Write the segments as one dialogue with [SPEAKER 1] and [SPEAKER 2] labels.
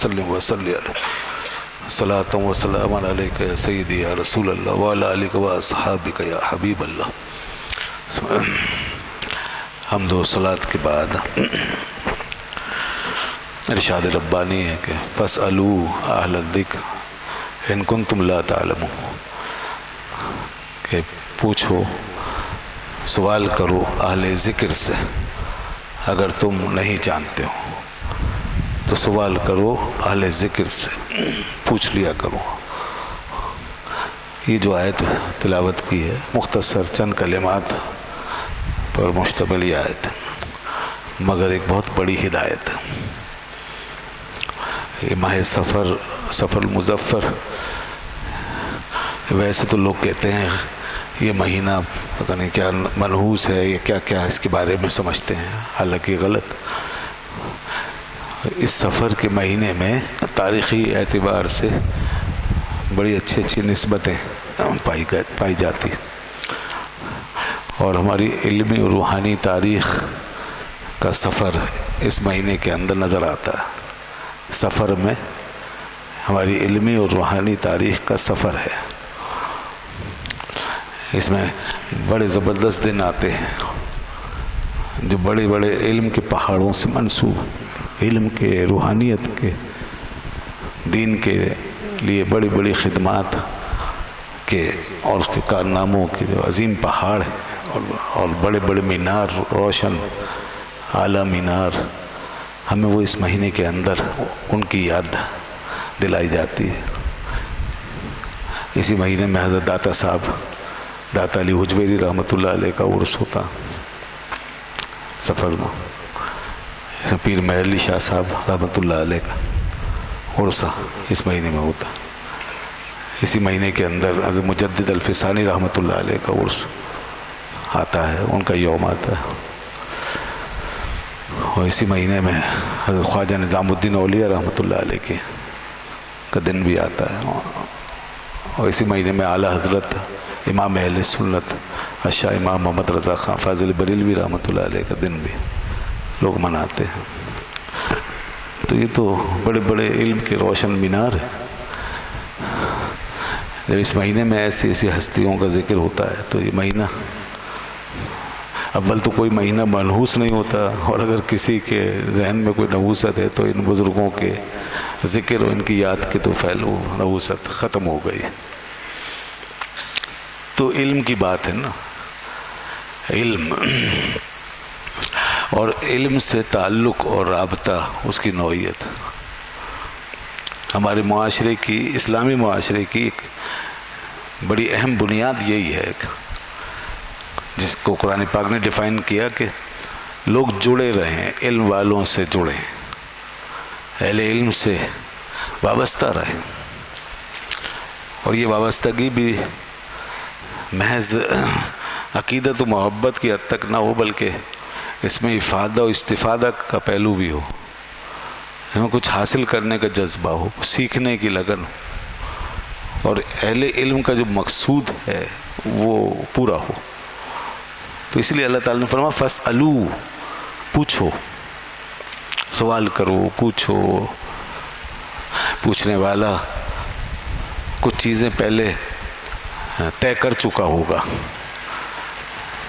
[SPEAKER 1] وسلم وصلی علیہ صلاۃ و سلام علیک یا سیدی یا رسول اللہ وعلی آلک و اصحابک یا حبیب اللہ۔ حمد و صلاۃ کے بعد ارشاد ربانی ہے کہ فاسألوا اہل الذکر ان کنتم لا تعلمون، کہ پوچھو، سوال کرو اہل ذکر سے اگر تم نہیں جانتے ہو، تو سوال کرو اہل ذکر سے، پوچھ لیا کرو۔ یہ جو آیت تلاوت کی ہے مختصر چند کلمات پر مشتمل یہ آیت ہے، مگر ایک بہت بڑی ہدایت ہے۔ یہ ماہ سفر المظفر، ویسے تو لوگ کہتے ہیں یہ مہینہ پتہ نہیں کیا منحوس ہے، یہ کیا کیا اس کے بارے میں سمجھتے ہیں، حالانکہ غلط۔ اس سفر کے مہینے میں تاریخی اعتبار سے بڑی اچھی نسبتیں پائی جاتی، اور ہماری علمی اور روحانی تاریخ کا سفر اس مہینے کے اندر نظر آتا ہے۔ سفر میں ہماری علمی اور روحانی تاریخ کا سفر ہے، اس میں بڑے زبردست دن آتے ہیں جو بڑے بڑے علم کے پہاڑوں سے منسوب، علم کے، روحانیت کے، دین کے لیے بڑی بڑی خدمات کے اور اس کے کارناموں کے جو عظیم پہاڑ ہیں اور بڑے بڑے مینار، روشن اعلیٰ مینار، ہمیں وہ اس مہینے کے اندر ان کی یاد دلائی جاتی ہے۔ اسی مہینے میں حضرت داتا صاحب داتا علی حجویری رحمۃ اللہ علیہ کا عرس ہوتا سفر میں، پیر مہر علی شاہ صاحب رحمۃ اللہ علیہ کا عرس اس مہینے میں ہوتا۔ اسی مہینے کے اندر حضرت مجدد الفسانی رحمۃ اللہ علیہ کا عرس آتا ہے، ان کا یوم آتا ہے، اور اسی مہینے میں حضرت خواجہ نظام الدین اولیاء رحمۃ اللہ علیہ کا دن بھی آتا ہے، اور اسی مہینے میں اعلیٰ حضرت امام اہل سنت الشاہ امام محمد رضا خان فاضل بریلوی رحمۃ اللہ علیہ کا دن بھی لوگ مناتے ہیں۔ تو یہ تو بڑے بڑے علم کے روشن مینار ہیں۔ جب اس مہینے میں ایسی ایسی ہستیوں کا ذکر ہوتا ہے تو یہ مہینہ، اول تو کوئی مہینہ منحوس نہیں ہوتا، اور اگر کسی کے ذہن میں کوئی نحوست ہے تو ان بزرگوں کے ذکر اور ان کی یاد کے تو پھیلو نحوست ختم ہو گئی۔ تو علم کی بات ہے نا، علم اور علم سے تعلق اور رابطہ، اس کی نوعیت ہمارے معاشرے کی، اسلامی معاشرے کی ایک بڑی اہم بنیاد یہی ہے، جس کو قرآن پاک نے ڈیفائن کیا کہ لوگ جڑے رہیں، علم والوں سے جڑیں، اہل علم سے وابستہ رہیں، اور یہ وابستگی بھی محض عقیدت و محبت کی حد تک نہ ہو، بلکہ اس میں افادہ و استفادہ کا پہلو بھی ہو، ہمیں کچھ حاصل کرنے کا جذبہ ہو، سیکھنے کی لگن ہو، اور اہل علم کا جو مقصود ہے وہ پورا ہو۔ تو اس لیے اللہ تعالیٰ نے فرمایا فاسألوا، پوچھو، سوال کرو، پوچھو۔ پوچھنے والا کچھ چیزیں پہلے طے کر چکا ہوگا،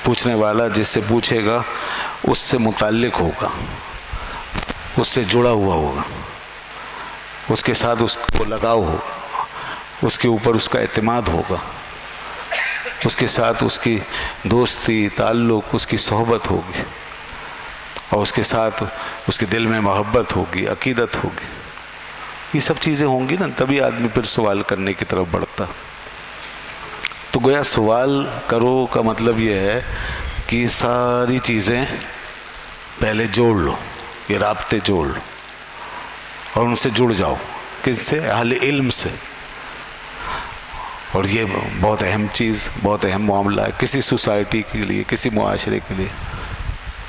[SPEAKER 1] پوچھنے والا جس سے پوچھے گا اس سے متعلق ہوگا، اس سے جڑا ہوا ہوگا، اس کے ساتھ اس کو لگاؤ ہوگا، اس کے اوپر اس کا اعتماد ہوگا، اس کے ساتھ اس کی دوستی، تعلق، اس کی صحبت ہوگی، اور اس کے ساتھ اس کے دل میں محبت ہوگی، عقیدت ہوگی۔ یہ سب چیزیں ہوں گی نا، تبھی آدمی پھر سوال کرنے کی طرف بڑھتا۔ تو گویا سوال کرو کا مطلب یہ ہے کہ ساری چیزیں پہلے جوڑ لو، یہ رابطے جوڑ لو، اور ان سے جڑ جاؤ۔ کس سے؟ اہل علم سے۔ اور یہ بہت اہم چیز، بہت اہم معاملہ ہے کسی سوسائٹی کے لیے، کسی معاشرے کے لیے۔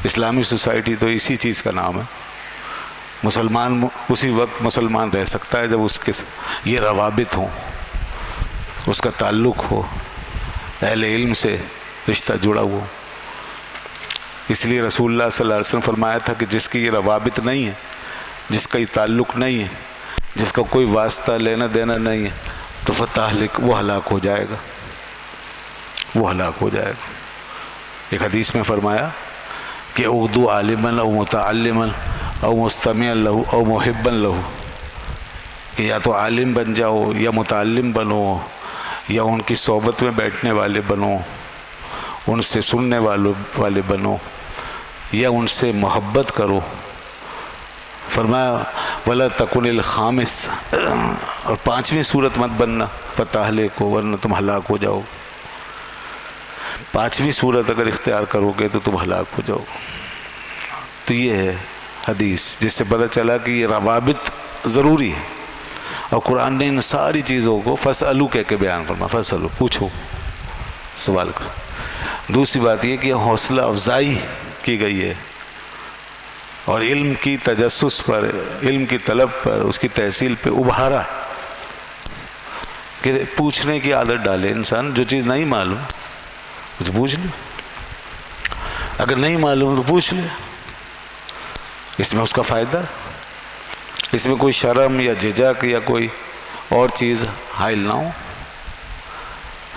[SPEAKER 1] اسلامی سوسائٹی تو اسی چیز کا نام ہے۔ مسلمان اسی وقت مسلمان رہ سکتا ہے جب اس کے یہ روابط ہوں، اس کا تعلق ہو، اہل علم سے رشتہ جڑا ہوا۔ اس لیے رسول اللہ صلی اللہ علیہ وسلم فرمایا تھا کہ جس کی یہ روابط نہیں ہے، جس کا یہ تعلق نہیں ہے، جس کا کوئی واسطہ لینا دینا نہیں ہے تو فتہلک، وہ ہلاک ہو جائے گا، وہ ہلاک ہو جائے گا۔ ایک حدیث میں فرمایا کہ اغدو عالما او متعلما او مستمعا له او محبا له، کہ یا تو عالم بن جاؤ یا متعلم بنو یا ان کی صحبت میں بیٹھنے والے بنو، ان سے سننے والے بنو یا ان سے محبت کرو۔ فرمایا ولا تکن الخامس، اور پانچویں صورت مت بننا فتہلک کو، ورنہ تم ہلاک ہو جاؤ۔ پانچویں صورت اگر اختیار کرو گے تو تم ہلاک ہو جاؤ۔ تو یہ ہے حدیث جس سے پتہ چلا کہ یہ روابط ضروری ہے، اور قرآن نے ان ساری چیزوں کو فاسألو کہہ کے بیان فرما، فاسألو، پوچھو، سوال کرو۔ دوسری بات یہ کہ حوصلہ افزائی کی گئی ہے، اور علم کی تجسس پر، علم کی طلب پر، اس کی تحصیل پہ ابھارا کہ پوچھنے کی عادت ڈالے انسان۔ جو چیز نہیں معلوم کچھ پوچھ لے، اگر نہیں معلوم تو پوچھ لے، اس میں اس کا فائدہ، اس میں کوئی شرم یا جھجک یا کوئی اور چیز حائل نہ ہو۔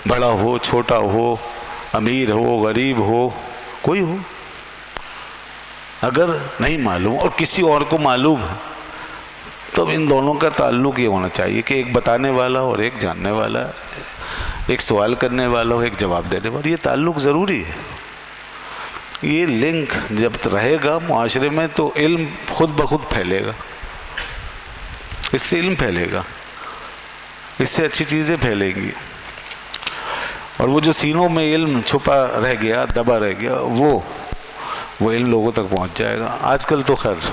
[SPEAKER 1] بڑا ہو، چھوٹا ہو، امیر ہو، غریب ہو، کوئی ہو، اگر نہیں معلوم اور کسی اور کو معلوم ہے تو ان دونوں کا تعلق یہ ہونا چاہیے کہ ایک بتانے والا اور ایک جاننے والا، ایک سوال کرنے والا اور ایک جواب دینے والا، یہ تعلق ضروری ہے۔ یہ لنک جب رہے گا معاشرے میں تو علم خود بخود پھیلے گا، اس سے علم پھیلے گا، اس سے اچھی چیزیں پھیلیں گی، اور وہ جو سینوں میں علم چھپا رہ گیا، دبا رہ گیا، وہ علم لوگوں تک پہنچ جائے گا۔ آج کل تو خیر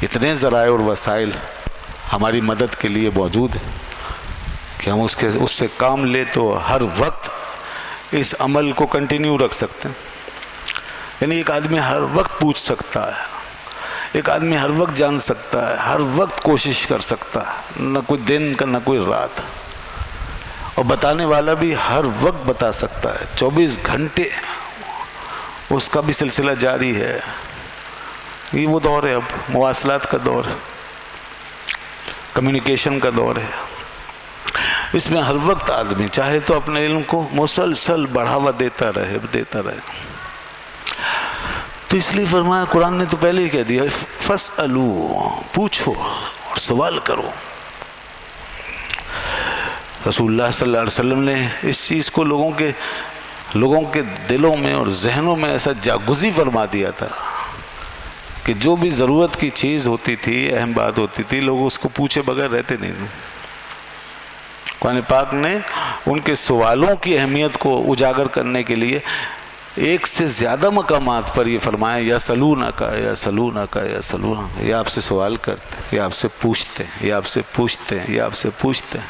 [SPEAKER 1] اتنے ذرائع اور وسائل ہماری مدد کے لیے موجود ہیں کہ ہم اس سے کام لے تو ہر وقت اس عمل کو کنٹینیو رکھ سکتے ہیں۔ یعنی ایک آدمی ہر وقت پوچھ سکتا ہے، ایک آدمی ہر وقت جان سکتا ہے، ہر وقت کوشش کر سکتا ہے، نہ کوئی دن کا نہ کوئی رات، اور بتانے والا بھی ہر وقت بتا سکتا ہے، 24 گھنٹے اس کا بھی سلسلہ جاری ہے۔ یہ وہ دور ہے، اب مواصلات کا دور ہے، کمیونیکیشن کا دور ہے، اس میں ہر وقت آدمی چاہے تو اپنے علم کو مسلسل بڑھاوا دیتا رہے۔ تو اس لیے فرمایا، قرآن نے تو پہلے ہی کہہ دیا فاسألو، پوچھو اور سوال کرو۔ رسول اللہ صلی اللہ علیہ وسلم نے اس چیز کو لوگوں کے دلوں میں اور ذہنوں میں ایسا جاگزی فرما دیا تھا کہ جو بھی ضرورت کی چیز ہوتی تھی، اہم بات ہوتی تھی، لوگ اس کو پوچھے بغیر رہتے نہیں تھے۔ قرآن پاک نے ان کے سوالوں کی اہمیت کو اجاگر کرنے کے لیے ایک سے زیادہ مقامات پر یہ فرمایا، یا سلونکا، یا سلونکا، یا سلونکا، یہ آپ سے سوال کرتے ہیں، یہ آپ سے پوچھتے ہیں، یہ آپ سے پوچھتے ہیں، یہ آپ سے پوچھتے ہیں،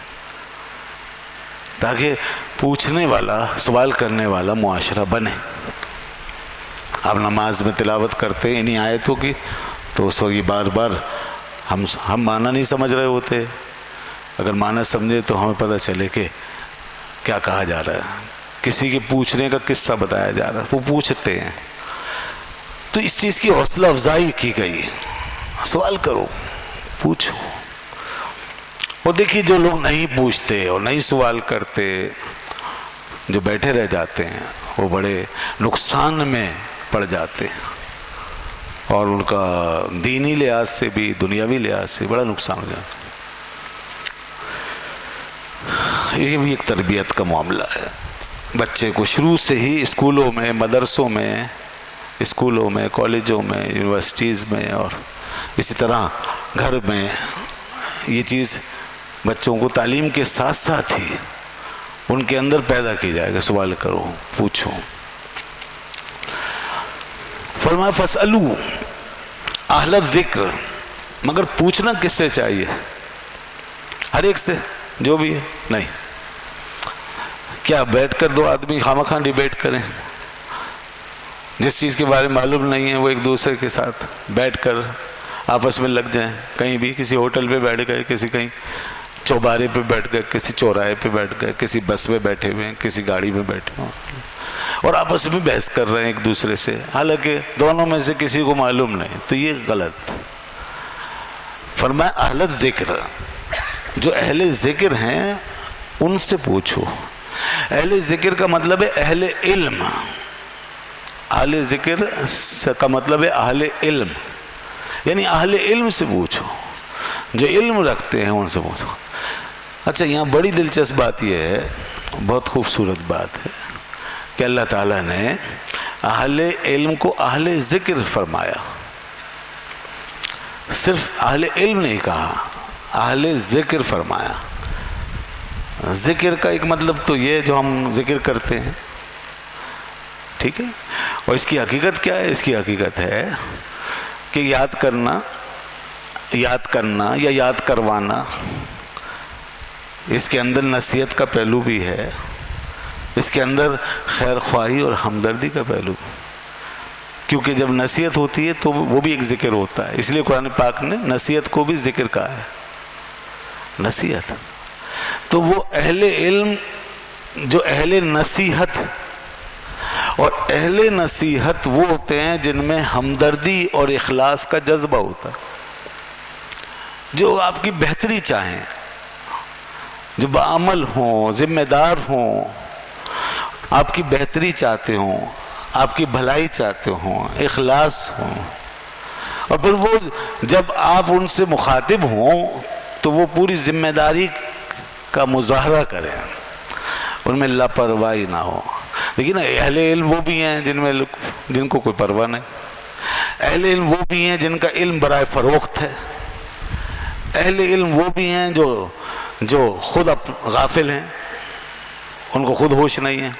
[SPEAKER 1] تاکہ پوچھنے والا، سوال کرنے والا معاشرہ بنے۔ آپ نماز میں تلاوت کرتے ہیں انہی آیتوں کی، تو اس وقت بار بار ہم معنی نہیں سمجھ رہے ہوتے، اگر معنی سمجھے تو ہمیں پتہ چلے کہ کیا کہا جا رہا ہے، کسی کے پوچھنے کا قصہ بتایا جا رہا ہے، وہ پوچھتے ہیں۔ تو اس چیز کی حوصلہ افزائی کی گئی، سوال کرو، پوچھو۔ اور دیکھیے جو لوگ نہیں پوچھتے اور نہیں سوال کرتے، جو بیٹھے رہ جاتے ہیں، وہ بڑے نقصان میں پڑ جاتے ہیں، اور ان کا دینی لحاظ سے بھی دنیاوی لحاظ سے بڑا نقصان ہو جاتا ہے۔ یہ بھی ایک تربیت کا معاملہ ہے۔ بچے کو شروع سے ہی اسکولوں میں، مدرسوں میں، اسکولوں میں، کالجوں میں، یونیورسٹیز میں، اور اسی طرح گھر میں یہ چیز بچوں کو تعلیم کے ساتھ ساتھ ہی ان کے اندر پیدا کی جائے گا، سوال کرو، پوچھو۔ فرمایا فاسألو اہل الذکر، مگر پوچھنا کس سے چاہیے؟ ہر ایک سے، جو بھی ہے؟ نہیں، کیا بیٹھ کر دو آدمی خامخواہ ڈیبیٹ کریں؟ جس چیز کے بارے میں معلوم نہیں ہے وہ ایک دوسرے کے ساتھ بیٹھ کر آپس میں لگ جائیں، کہیں بھی کسی ہوٹل پہ بیٹھ گئے، کسی کہیں چوبارے پہ بیٹھ گئے، کسی چوراہے پہ بیٹھ گئے، کسی بس میں بیٹھے ہوئے ہیں، کسی گاڑی میں بیٹھے ہوئے ہیں، اور آپس میں بحث کر رہے ہیں ایک دوسرے سے، حالانکہ دونوں میں سے کسی کو معلوم نہیں، تو یہ غلط۔ فرمایا اہل ذکر، جو اہل ذکر ہیں ان سے پوچھو. اہل ذکر کا مطلب ہے اہل علم. اہل ذکر کا مطلب ہے اہل علم، یعنی اہل علم سے پوچھو، جو علم رکھتے ہیں ان سے پوچھو. اچھا، یہاں بڑی دلچسپ بات یہ ہے، بہت خوبصورت بات ہے کہ اللہ تعالیٰ نے اہل علم کو اہل ذکر فرمایا. صرف اہل علم نہیں کہا، اہل ذکر فرمایا. ذکر کا ایک مطلب تو یہ جو ہم ذکر کرتے ہیں، ٹھیک ہے، اور اس کی حقیقت کیا ہے؟ اس کی حقیقت ہے کہ یاد کرنا یا یاد کروانا. اس کے اندر نصیحت کا پہلو بھی ہے، اس کے اندر خیر خواہی اور ہمدردی کا پہلو بھی. کیونکہ جب نصیحت ہوتی ہے تو وہ بھی ایک ذکر ہوتا ہے. اس لیے قرآن پاک نے نصیحت کو بھی ذکر کہا ہے. نصیحت تو وہ اہل علم جو اہل نصیحت، اور اہل نصیحت وہ ہوتے ہیں جن میں ہمدردی اور اخلاص کا جذبہ ہوتا ہے، جو آپ کی بہتری چاہیں، جو بعمل ہوں، ذمہ دار ہوں، آپ کی بہتری چاہتے ہوں، آپ کی بھلائی چاہتے ہوں، اخلاص ہوں. اور پھر وہ جب آپ ان سے مخاطب ہوں تو وہ پوری ذمہ داری کا مظاہرہ کریں، ان میں لاپرواہی نہ ہو. لیکن اہل علم وہ بھی ہیں جن کو کوئی پرواہ نہیں. اہل علم وہ بھی ہیں جن کا علم برائے فروخت ہے. اہل علم وہ بھی ہیں جو خود غافل ہیں، ان کو خود ہوش نہیں ہے.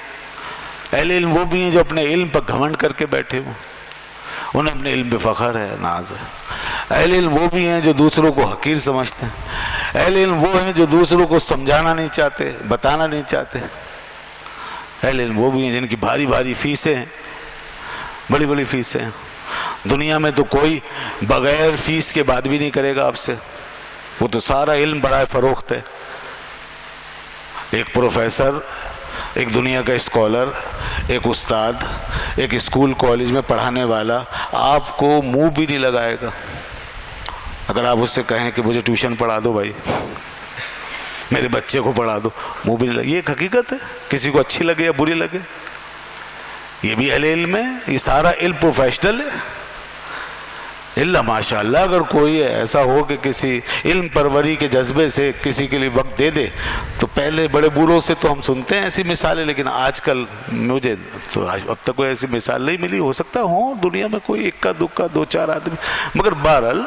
[SPEAKER 1] اہل علم وہ بھی ہیں جو اپنے علم پر گھمنڈ کر کے بیٹھے ہوں، انہیں اپنے علم پہ فخر ہے، ناز ہے. اہل علم وہ بھی ہیں جو دوسروں کو حقیر سمجھتے ہیں. اہل علم وہ ہیں جو دوسروں کو سمجھانا نہیں چاہتے، بتانا نہیں چاہتے. اہل علم وہ بھی ہیں جن کی بھاری بھاری فیسیں ہیں، بڑی بڑی فیسیں ہیں. دنیا میں تو کوئی بغیر فیس کے بات بھی نہیں کرے گا آپ سے، وہ تو سارا علم برائے فروخت ہے. ایک پروفیسر، ایک دنیا کا اسکالر، ایک استاد، ایک اسکول کالج میں پڑھانے والا آپ کو منہ بھی نہیں لگائے گا اگر آپ اس سے کہیں کہ مجھے ٹیوشن پڑھا دو بھائی، میرے بچے کو پڑھا دو. منہ بھی نہیں لگے. یہ ایک حقیقت ہے، کسی کو اچھی لگے یا بری لگے. یہ بھی اہل علم ہے. یہ سارا علم پروفیشنل ہے. اللہ ماشاء اللہ اگر کوئی ایسا ہو کہ کسی علم پروری کے جذبے سے کسی کے لیے وقت دے دے، تو پہلے بڑے بوڑھوں سے تو ہم سنتے ہیں ایسی مثالیں، لیکن آج کل مجھے تو اب تک کوئی ایسی مثال نہیں ملی. ہو سکتا ہوں دنیا میں کوئی اکا دکا دو چار آدمی، مگر بہرحال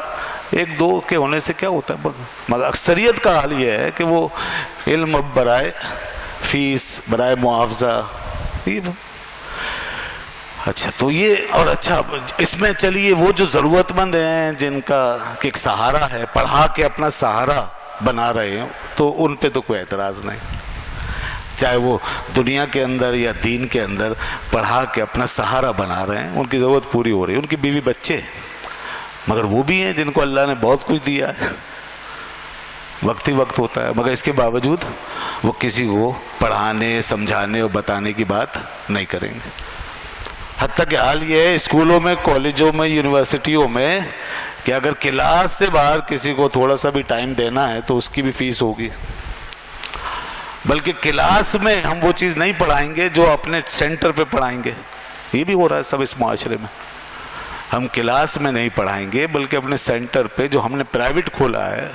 [SPEAKER 1] ایک دو کے ہونے سے کیا ہوتا ہے. مگر اکثریت کا حال یہ ہے کہ وہ علم اب برائے فیس، برائے معاوضہ. اچھا تو یہ، اور اچھا اس میں چلیے وہ جو ضرورت مند ہیں جن کا ایک سہارا ہے، پڑھا کے اپنا سہارا بنا رہے ہیں، تو ان پہ تو کوئی اعتراض نہیں. چاہے وہ دنیا کے اندر یا دین کے اندر پڑھا کے اپنا سہارا بنا رہے ہیں، ان کی ضرورت پوری ہو رہی ہے. ان کی بیوی بچے، مگر وہ بھی ہیں جن کو اللہ نے بہت کچھ دیا ہے. وقت ہی وقت ہوتا ہے، مگر اس کے باوجود وہ کسی کو پڑھانے، سمجھانے اور بتانے کی بات نہیں کریں گے. حتیٰ کہ حال یہ ہے اسکولوں میں، کالجوں میں، یونیورسٹیوں میں کہ اگر کلاس سے باہر کسی کو تھوڑا سا بھی ٹائم دینا ہے تو اس کی بھی فیس ہوگی. بلکہ کلاس میں ہم وہ چیز نہیں پڑھائیں گے جو اپنے سینٹر پہ پڑھائیں گے. یہ بھی ہو رہا ہے سب اس معاشرے میں. ہم کلاس میں نہیں پڑھائیں گے بلکہ اپنے سینٹر پہ جو ہم نے پرائیویٹ کھولا ہے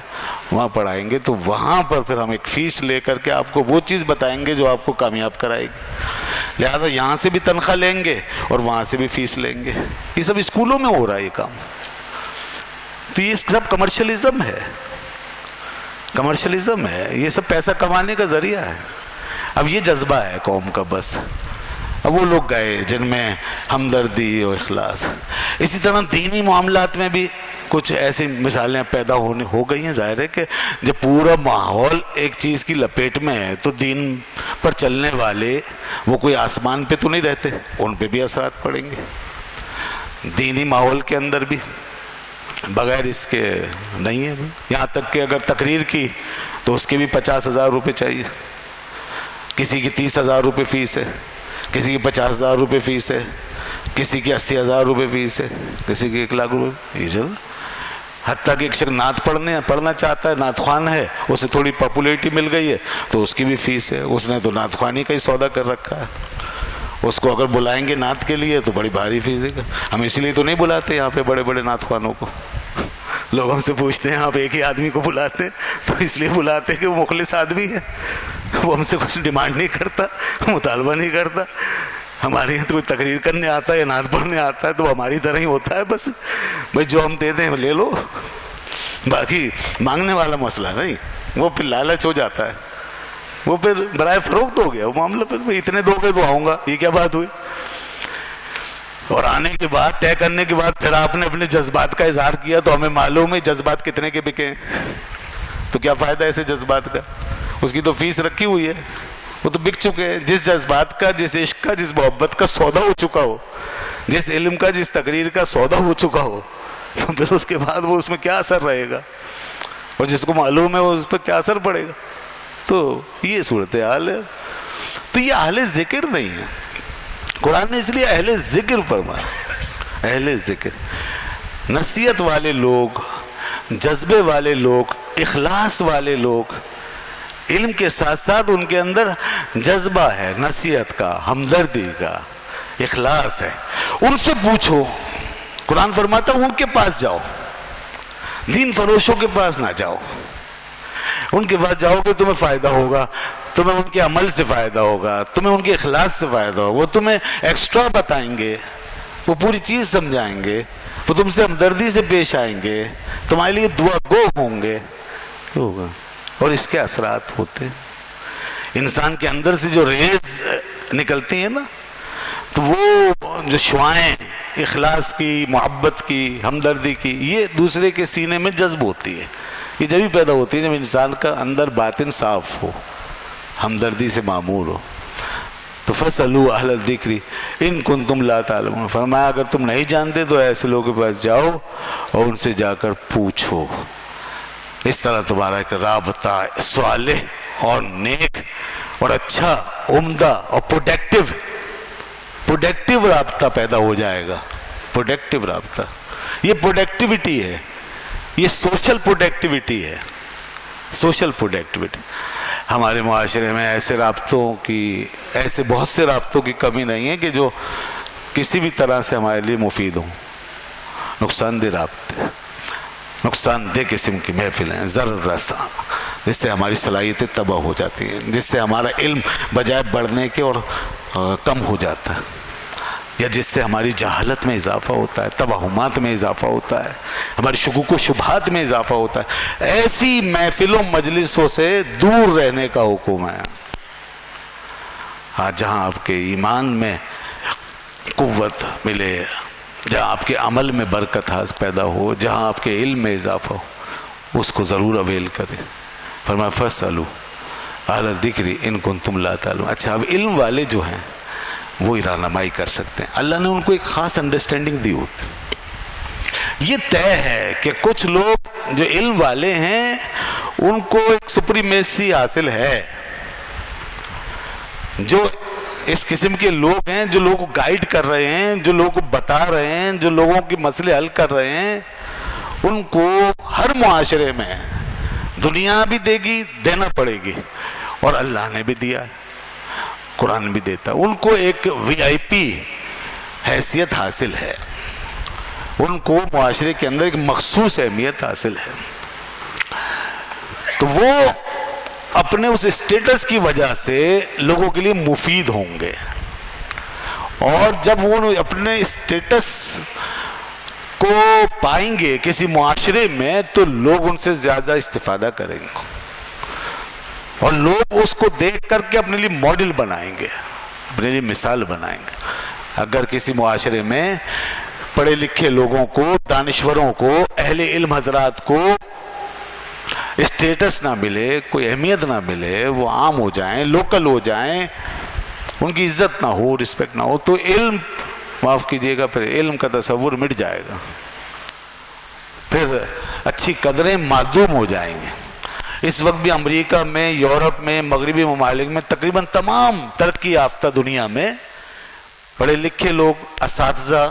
[SPEAKER 1] وہاں پڑھائیں گے. تو وہاں پر پھر ہم ایک فیس لے کر کے آپ کو وہ چیز بتائیں گے جو آپ کو کامیاب کرائے گی. لہذا یہاں سے بھی تنخواہ لیں گے اور وہاں سے بھی فیس لیں گے. یہ سب اسکولوں میں ہو رہا ہے یہ کام. تو یہ سب کمرشلزم ہے، کمرشلزم ہے. یہ سب پیسہ کمانے کا ذریعہ ہے. اب یہ جذبہ ہے قوم کا بس. اب وہ لوگ گئے جن میں ہمدردی اور اخلاص. اسی طرح دینی معاملات میں بھی کچھ ایسی مثالیں پیدا ہو گئی ہیں. ظاہر ہے کہ جب پورا ماحول ایک چیز کی لپیٹ میں ہے تو دین پر چلنے والے وہ کوئی آسمان پہ تو نہیں رہتے، ان پہ بھی اثرات پڑیں گے. دینی ماحول کے اندر بھی بغیر اس کے نہیں ہے. یہاں تک کہ اگر تقریر کی تو اس کے بھی 50,000 روپے چاہیے. کسی کی 30,000 روپے فیس ہے، کسی کی 50,000 روپے فیس ہے، کسی کی 80,000 روپے فیس ہے، کسی کی 1 لاکھ روپے. حتیٰ کہ ایک شخص نعت پڑھنا چاہتا ہے، نعت خوان ہے، اسے تھوڑی پاپولیرٹی مل گئی ہے تو اس کی بھی فیس ہے، اس نے تو نعت خوانی کا ہی سودا کر رکھا ہے. اس کو اگر بلائیں گے نعت کے لیے تو بڑی بھاری فیس ہے. ہم اسی لیے تو نہیں بلاتے یہاں پہ بڑے بڑے نعت خوانوں کو. لوگ ہم سے پوچھتے ہیں آپ ایک ہی آدمی کو بلاتے، تو اس لیے بلاتے کہ وہ مخلص آدمی ہے، وہ ہم سے کچھ ڈیمانڈ نہیں کرتا، مطالبہ نہیں کرتا. ہمارے یہاں تو کوئی تقریر کرنے آتا ہے یا نعت پڑھنے آتا ہے تو ہماری طرح ہی ہوتا ہے، بس بھائی جو ہم دے دیں لے لو. باقی مانگنے والا مسئلہ نہیں، وہ پھر لالچ ہو جاتا ہے، وہ پھر برائے فروخت ہو گیا وہ معاملہ. پھر اتنے دو گے تو آؤں گا، یہ کیا بات ہوئی؟ اور آنے کے بعد طے کرنے کے بعد پھر آپ نے اپنے جذبات کا اظہار کیا تو ہمیں معلوم ہے جذبات کتنے کے بکے ہیں. تو کیا فائدہ ایسے جذبات کا؟ اس کی تو فیس رکھی ہوئی ہے، وہ تو بک چکے ہیں. جس جذبات کا، جس عشق کا، جس محبت کا سودا ہو چکا ہو، جس علم کا، جس تقریر کا سودا ہو چکا ہو، تو پھر اس کے بعد وہ اس میں کیا اثر رہے گا؟ اور جس کو معلوم ہے وہ اس پر کیا اثر پڑے گا؟ تو یہ صورتحال ہے. تو یہ اہل ذکر نہیں ہے. قرآن نے اس لیے اہل ذکر فرمایا. اہل ذکر نصیحت والے لوگ، جذبے والے لوگ، اخلاص والے لوگ. علم کے ساتھ ساتھ ان کے اندر جذبہ ہے، نصیحت کا، ہمدردی کا، اخلاص ہے. ان سے پوچھو. قرآن فرماتا ان کے پاس جاؤ، دین فروشوں کے پاس نہ جاؤ. ان کے پاس جاؤ گے تمہیں فائدہ ہوگا، تمہیں ان کے عمل سے فائدہ ہوگا، تمہیں ان کے اخلاص سے فائدہ ہوگا. وہ تمہیں ایکسٹرا بتائیں گے، وہ پوری چیز سمجھائیں گے، وہ تم سے ہمدردی سے پیش آئیں گے، تمہارے لیے دعا گو ہوں گے. ہوگا. اور اس کے اثرات ہوتے ہیں. انسان کے اندر سے جو ریز نکلتی ہیں نا، تو وہ جو شعائیں اخلاص کی، محبت کی، ہمدردی کی، یہ دوسرے کے سینے میں جذب ہوتی ہے. یہ جبھی پیدا ہوتی ہے جب انسان کا اندر باطن صاف ہو، ہمدردی سے معمور ہو. تو فَاسْأَلُوا أَهْلَ الذِّكْرِ إِن كُنتُمْ لَا تَعْلَمُونَ. فرمایا اگر تم نہیں جانتے تو ایسے لوگوں کے پاس جاؤ اور ان سے جا کر پوچھو. اس طرح تمہارا ایک رابطہ صالح اور نیک اور اچھا، عمدہ اور پروڈکٹیو رابطہ پیدا ہو جائے گا. پروڈکٹیو رابطہ، یہ پروڈکٹیوٹی ہے، یہ سوشل پروڈکٹیوٹی ہے. Social productivity. ہمارے معاشرے میں ایسے بہت سے رابطوں کی کمی نہیں ہے کہ جو کسی بھی طرح سے ہمارے لیے مفید ہوں. نقصان دہ رابطے، نقصان دہ قسم کی محفلیں، ضرر رساں، جس سے ہماری صلاحیتیں تباہ ہو جاتی ہیں، جس سے ہمارا علم بجائے بڑھنے کے اور کم ہو جاتا ہے، یا جس سے ہماری جہالت میں اضافہ ہوتا ہے، توہمات میں اضافہ ہوتا ہے، ہماری شکوک و شبہات میں اضافہ ہوتا ہے. ایسی محفلوں مجلسوں سے دور رہنے کا حکم ہے. جہاں آپ کے ایمان میں قوت ملے، جہاں آپ کے عمل میں برکت پیدا ہو، جہاں آپ کے علم میں اضافہ ہو، اس کو ضرور اویل کریں. فرمایا فَاسْأَلُوا أَهْلَ الذِّكْرِ إِن كُنتُمْ لَا تَعْلَمُونَ. اچھا، اب علم والے جو ہیں وہ رہنمائی کر سکتے ہیں. اللہ نے ان کو ایک خاص انڈرسٹینڈنگ دی ہوتی. یہ طے ہے کہ کچھ لوگ جو علم والے ہیں ان کو ایک سپریمیسی حاصل ہے. جو اس قسم کے لوگ ہیں جو لوگوں کو گائیڈ کر رہے ہیں، جو لوگوں کو بتا رہے ہیں، جو لوگوں کے مسئلے حل کر رہے ہیں، ان کو ہر معاشرے میں دنیا بھی دے گی، دینا پڑے گی. اور اللہ نے بھی دیا، قرآن بھی دیتا. ان کو ایک VIP حیثیت حاصل ہے، ان کو معاشرے کے اندر ایک مخصوص اہمیت حاصل ہے. تو وہ اپنے اس اسٹیٹس کی وجہ سے لوگوں کے لیے مفید ہوں گے. اور جب وہ اپنے اسٹیٹس کو پائیں گے کسی معاشرے میں تو لوگ ان سے زیادہ استفادہ کریں گے، اور لوگ اس کو دیکھ کر کے اپنے لیے ماڈل بنائیں گے، اپنے لیے مثال بنائیں گے. اگر کسی معاشرے میں پڑھے لکھے لوگوں کو، دانشوروں کو، اہل علم حضرات کو اسٹیٹس نہ ملے، کوئی اہمیت نہ ملے، وہ عام ہو جائیں، لوکل ہو جائیں، ان کی عزت نہ ہو، رسپیکٹ نہ ہو، تو علم، معاف کیجئے گا، پھر علم کا تصور مٹ جائے گا، پھر اچھی قدریں معدوم ہو جائیں گے. اس وقت بھی امریکہ میں، یورپ میں، مغربی ممالک میں، تقریباً تمام ترقی یافتہ دنیا میں پڑھے لکھے لوگ، اساتذہ،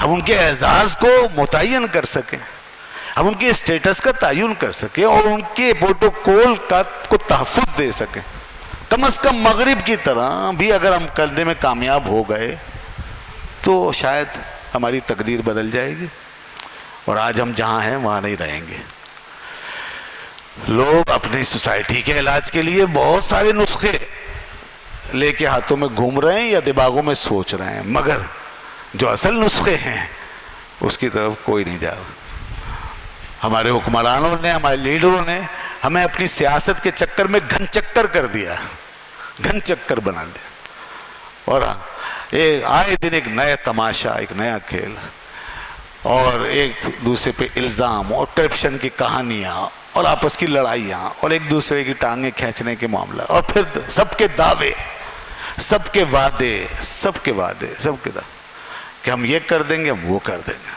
[SPEAKER 1] ہم ان کے اعزاز کو متعین کر سکیں، ہم ان کے اسٹیٹس کا تعین کر سکیں اور ان کے پروٹوکول کو تحفظ دے سکیں. کم از کم مغرب کی طرح بھی اگر ہم کرنے میں کامیاب ہو گئے تو شاید ہماری تقدیر بدل جائے گی، اور آج ہم جہاں ہیں وہاں نہیں رہیں گے. لوگ اپنی سوسائٹی کے علاج کے لیے بہت سارے نسخے لے کے ہاتھوں میں گھوم رہے ہیں یا دماغوں میں سوچ رہے ہیں، مگر جو اصل نسخے ہیں اس کی طرف کوئی نہیں جا رہا. ہمارے حکمرانوں نے، ہمارے لیڈروں نے ہمیں اپنی سیاست کے چکر میں گھن چکر کر دیا، گھن چکر بنا دیا، اور آئے دن ایک نیا تماشا، ایک نیا کھیل، اور ایک دوسرے پہ الزام اور کرپشن کی کہانیاں اور آپس کی لڑائیاں اور ایک دوسرے کی ٹانگیں کھینچنے کے معاملہ، اور پھر سب کے دعوے، سب کے وعدے کہ ہم یہ کر دیں گے، ہم وہ کر دیں گے.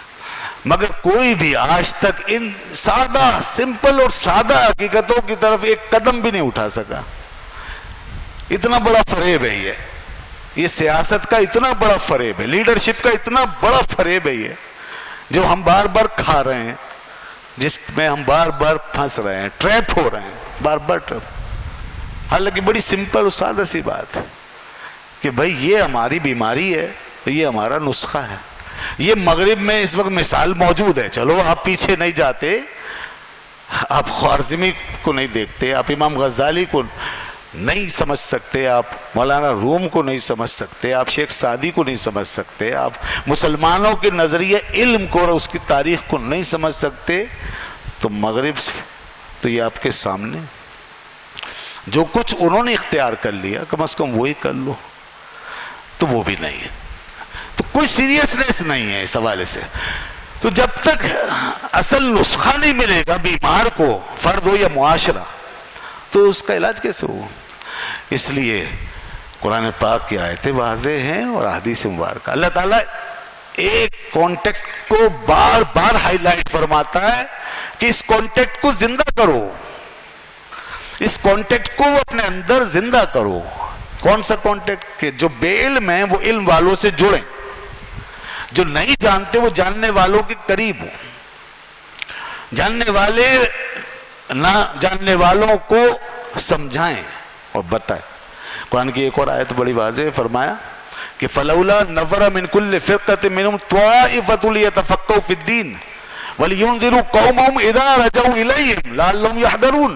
[SPEAKER 1] مگر کوئی بھی آج تک ان سادہ، سمپل اور سادہ حقیقتوں کی طرف ایک قدم بھی نہیں اٹھا سکا. اتنا بڑا فریب ہے یہ سیاست کا اتنا بڑا فریب ہے، لیڈرشپ کا اتنا بڑا فریب ہے یہ، جو ہم بار بار کھا رہے ہیں، جس میں ہم بار بار پھنس رہے ہیں، ٹریپ ہو رہے ہیں، بار بار ٹریپ. حالانکہ بڑی سمپل اور سادہ سی بات ہے کہ بھائی یہ ہماری بیماری ہے، یہ ہمارا نسخہ ہے. یہ مغرب میں اس وقت مثال موجود ہے. چلو آپ پیچھے نہیں جاتے، آپ خوارزمی کو نہیں دیکھتے، آپ امام غزالی کو نہیں سمجھ سکتے، آپ مولانا روم کو نہیں سمجھ سکتے، آپ شیخ سعدی کو نہیں سمجھ سکتے، آپ مسلمانوں کے نظریے علم کو اور اس کی تاریخ کو نہیں سمجھ سکتے، تو مغرب تو یہ آپ کے سامنے جو کچھ انہوں نے اختیار کر لیا، کم از کم وہی کر لو. تو وہ بھی نہیں ہے، تو کوئی سیریسنس نہیں ہے اس حوالے سے. تو جب تک اصل نسخہ نہیں ملے گا بیمار کو، فرد ہو یا معاشرہ، تو اس کا علاج کیسے ہو؟ اس لیے قرآن پاک کی آیتیں واضح ہیں اور احادیث مبارکہ. اللہ تعالیٰ ایک کانٹیکٹ کو بار بار ہائی لائٹ فرماتا ہے کہ اس کانٹیکٹ کو زندہ کرو، اس کانٹیکٹ کو اپنے اندر زندہ کرو. کون سا کانٹیکٹ؟ کہ جو بے علم ہیں وہ علم والوں سے جڑیں، جو نہیں جانتے وہ جاننے والوں کے قریب ہوں، جاننے والے نہ جاننے والوں کو سمجھائیں اور بتائیں. قرآن کی ایک اور آیت بڑی واضح فرمایا کہ فَلَوْلَا نَفَرَ مِنْ كُلِّ فِرْقَةٍ مِّنْهُمْ طَائِفَةٌ لِيَتَفَقَّهُوا فِي الدِّينِ وَلِيُنذِرُوا قَوْمَهُمْ إِذَا رَجَعُوا إِلَيْهِمْ لَعَلَّهُمْ يَحْذَرُونَ.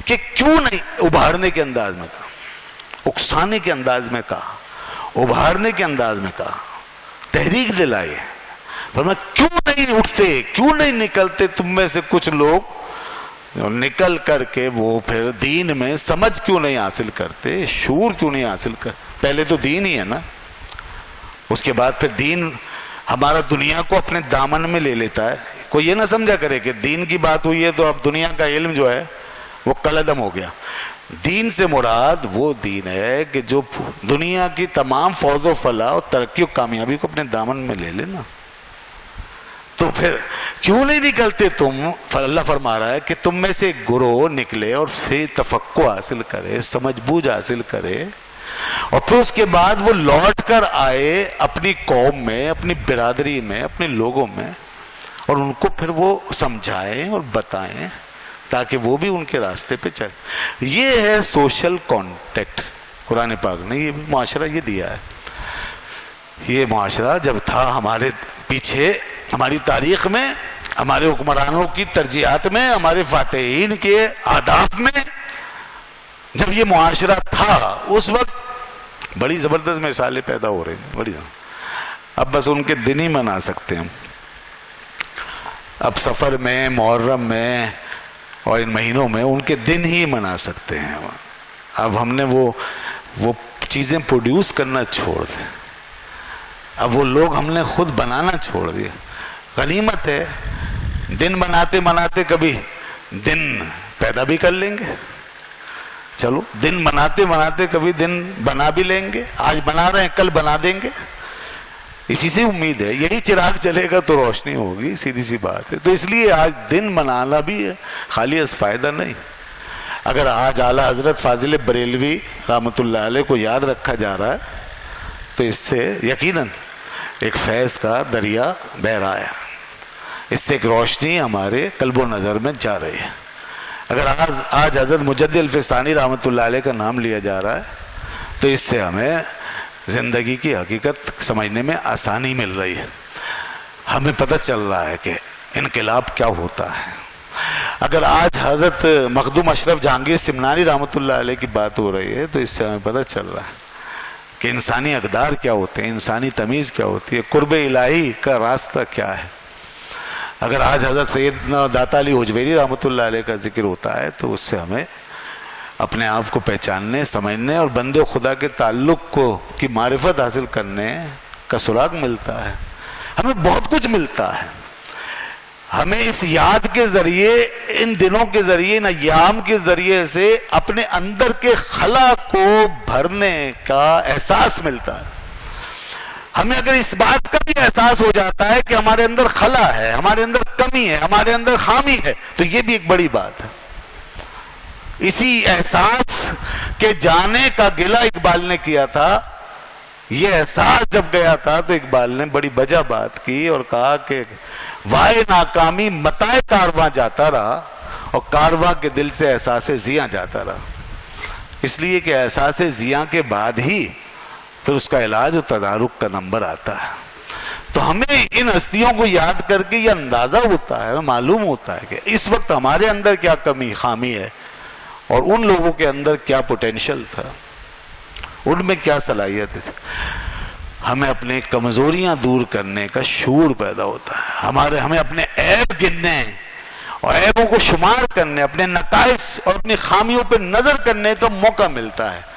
[SPEAKER 1] کہ کیوں نہیں ابھارنے کے انداز میں کہا، اکسانے کے انداز میں کہا، ابھارنے کے انداز میں کہا، تحریک دلائے. فرمایا کیوں نہیں اٹھتے، کیوں نہیں نکلتے تم میں سے کچھ لوگ نکل کر کے وہ پھر دین میں سمجھ کیوں نہیں حاصل کرتے، شعور کیوں نہیں حاصل کرتے. پہلے تو دین ہی ہے نا، اس کے بعد پھر دین ہمارا دنیا کو اپنے دامن میں لے لیتا ہے. کوئی یہ نہ سمجھا کرے کہ دین کی بات ہوئی ہے تو اب دنیا کا علم جو ہے وہ کالعدم ہو گیا. دین سے مراد وہ دین ہے کہ جو دنیا کی تمام فوز و فلاح اور ترقی و کامیابی کو اپنے دامن میں لے لینا. تو پھر کیوں نہیں نکلتے تم؟ اللہ فرما رہا ہے کہ تم میں سے ایک گروہ نکلے اور پھر تفقہ حاصل کرے، سمجھ بوجھ حاصل کرے، اور پھر اس کے بعد وہ لوٹ کر آئے اپنی قوم میں، اپنی برادری میں، اپنے لوگوں میں، اور ان کو پھر وہ سمجھائیں اور بتائیں تاکہ وہ بھی ان کے راستے پہ چلے. یہ ہے سوشل کانٹیکٹ. قرآن پاک نے یہ معاشرہ یہ دیا ہے. یہ معاشرہ جب تھا ہمارے پیچھے، ہماری تاریخ میں، ہمارے حکمرانوں کی ترجیحات میں، ہمارے فاتحین کے اہداف میں، جب یہ معاشرہ تھا اس وقت بڑی زبردست مثالیں پیدا ہو رہی ہیں، بڑی. اب بس ان کے دن ہی منا سکتے ہیں. اب سفر میں، محرم میں اور ان مہینوں میں ان کے دن ہی منا سکتے ہیں. اب ہم نے وہ چیزیں پروڈیوس کرنا چھوڑ دیں. اب وہ لوگ ہم نے خود بنانا چھوڑ دیا. غنیمت ہے، دن بناتے بناتے کبھی دن پیدا بھی کر لیں گے. چلو دن بناتے بناتے کبھی دن بنا بھی لیں گے. آج بنا رہے ہیں، کل بنا دیں گے. اسی سے امید ہے، یہی چراغ چلے گا تو روشنی ہوگی، سیدھی سی بات ہے. تو اس لیے آج دن بنانا بھی ہے، خالی اس فائدہ نہیں. اگر آج اعلیٰ حضرت فاضل بریلوی رحمۃ اللہ علیہ کو یاد رکھا جا رہا ہے تو اس سے یقیناً ایک فیض کا دریا بہ رہا ہے، اس سے ایک روشنی ہمارے قلب و نظر میں جا رہی ہے۔ اگر آج حضرت مجدد الفسانی رحمۃ اللہ علیہ کا نام لیا جا رہا ہے تو اس سے ہمیں زندگی کی حقیقت سمجھنے میں آسانی مل رہی ہے، ہمیں پتہ چل رہا ہے کہ انقلاب کیا ہوتا ہے۔ اگر آج حضرت مخدوم اشرف جہانگیر سمنانی رحمۃ اللہ علیہ کی بات ہو رہی ہے تو اس سے ہمیں پتہ چل رہا ہے کہ انسانی اقدار کیا ہوتے ہیں، انسانی تمیز کیا ہوتی ہے، قرب الہی کا راستہ کیا ہے۔ اگر آج حضرت سیدنا داتا علی حجویری رحمۃ اللہ علیہ کا ذکر ہوتا ہے تو اس سے ہمیں اپنے آپ کو پہچاننے، سمجھنے اور بندے خدا کے تعلق کو کی معرفت حاصل کرنے کا سراغ ملتا ہے، ہمیں بہت کچھ ملتا ہے۔ ہمیں اس یاد کے ذریعے، ان دنوں کے ذریعے، ان ایام کے ذریعے سے اپنے اندر کے خلا کو بھرنے کا احساس ملتا ہے۔ ہمیں اگر اس بات کا بھی احساس ہو جاتا ہے کہ ہمارے اندر خلا ہے، ہمارے اندر کمی ہے، ہمارے اندر خامی ہے، تو یہ بھی ایک بڑی بات ہے۔ اسی احساس کے جانے کا گلہ اقبال نے کیا تھا۔ یہ احساس جب گیا تھا تو اقبال نے بڑی بجا بات کی اور کہا کہ وائے ناکامی متائے کارواں جاتا رہا اور کارواں کے دل سے احساس زیاں جاتا رہا، اس لیے کہ احساس زیاں کے بعد ہی پھر اس کا علاج و تدارک کا نمبر آتا ہے۔ تو ہمیں ان ہستیوں کو یاد کر کے یہ اندازہ ہوتا ہے، معلوم ہوتا ہے کہ اس وقت ہمارے اندر کیا کمی خامی ہے اور ان لوگوں کے اندر کیا پوٹینشل تھا، ان میں کیا صلاحیت ہے۔ ہمیں اپنے کمزوریاں دور کرنے کا شعور پیدا ہوتا ہے، ہمیں اپنے عیب گننے اور عیبوں کو شمار کرنے، اپنے نقائص اور اپنی خامیوں پہ نظر کرنے کا موقع ملتا ہے۔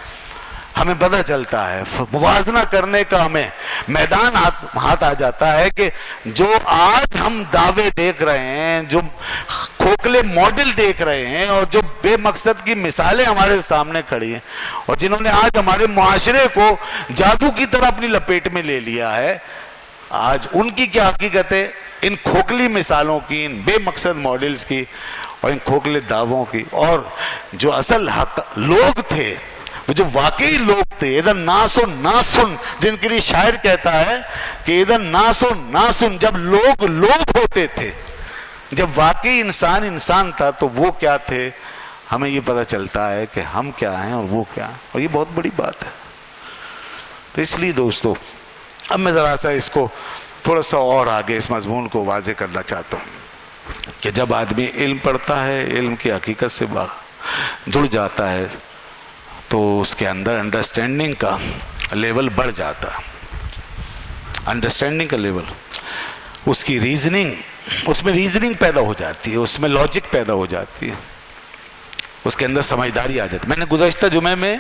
[SPEAKER 1] ہمیں پتہ چلتا ہے، موازنہ کرنے کا ہمیں میدان ہاتھ آ جاتا ہے کہ جو آج ہم دعوے دیکھ رہے ہیں، جو کھوکھلے ماڈل دیکھ رہے ہیں اور جو بے مقصد کی مثالیں ہمارے سامنے کھڑی ہیں اور جنہوں نے آج ہمارے معاشرے کو جادو کی طرح اپنی لپیٹ میں لے لیا ہے، آج ان کی کیا حقیقت ہے؟ ان کھوکھلی مثالوں کی، ان بے مقصد ماڈلز کی اور ان کھوکھلے دعووں کی، اور جو اصل حق لوگ تھے، جو واقعی لوگ تھے، اذن ناس ناسن، جن کے لیے شاعر کہتا ہے کہ اذن ناس ناسن، جب لوگ ہوتے تھے، جب واقعی انسان انسان تھا تو وہ کیا تھے، ہمیں یہ پتہ چلتا ہے کہ ہم کیا ہیں اور وہ کیا ہیں، اور یہ بہت بڑی بات ہے۔ تو اس لیے دوستو، اب میں ذرا سا اس کو تھوڑا سا اور آگے اس مضمون کو واضح کرنا چاہتا ہوں کہ جب آدمی علم پڑھتا ہے، علم کی حقیقت سے جڑ جاتا ہے تو اس کے اندر انڈرسٹینڈنگ کا لیول بڑھ جاتا ہے۔ انڈرسٹینڈنگ کا لیول، اس کی ریزننگ، اس میں ریزننگ پیدا ہو جاتی ہے، اس میں لاجک پیدا ہو جاتی ہے، اس کے اندر سمجھداری آ جاتی ہے۔ میں نے گزشتہ جمعے میں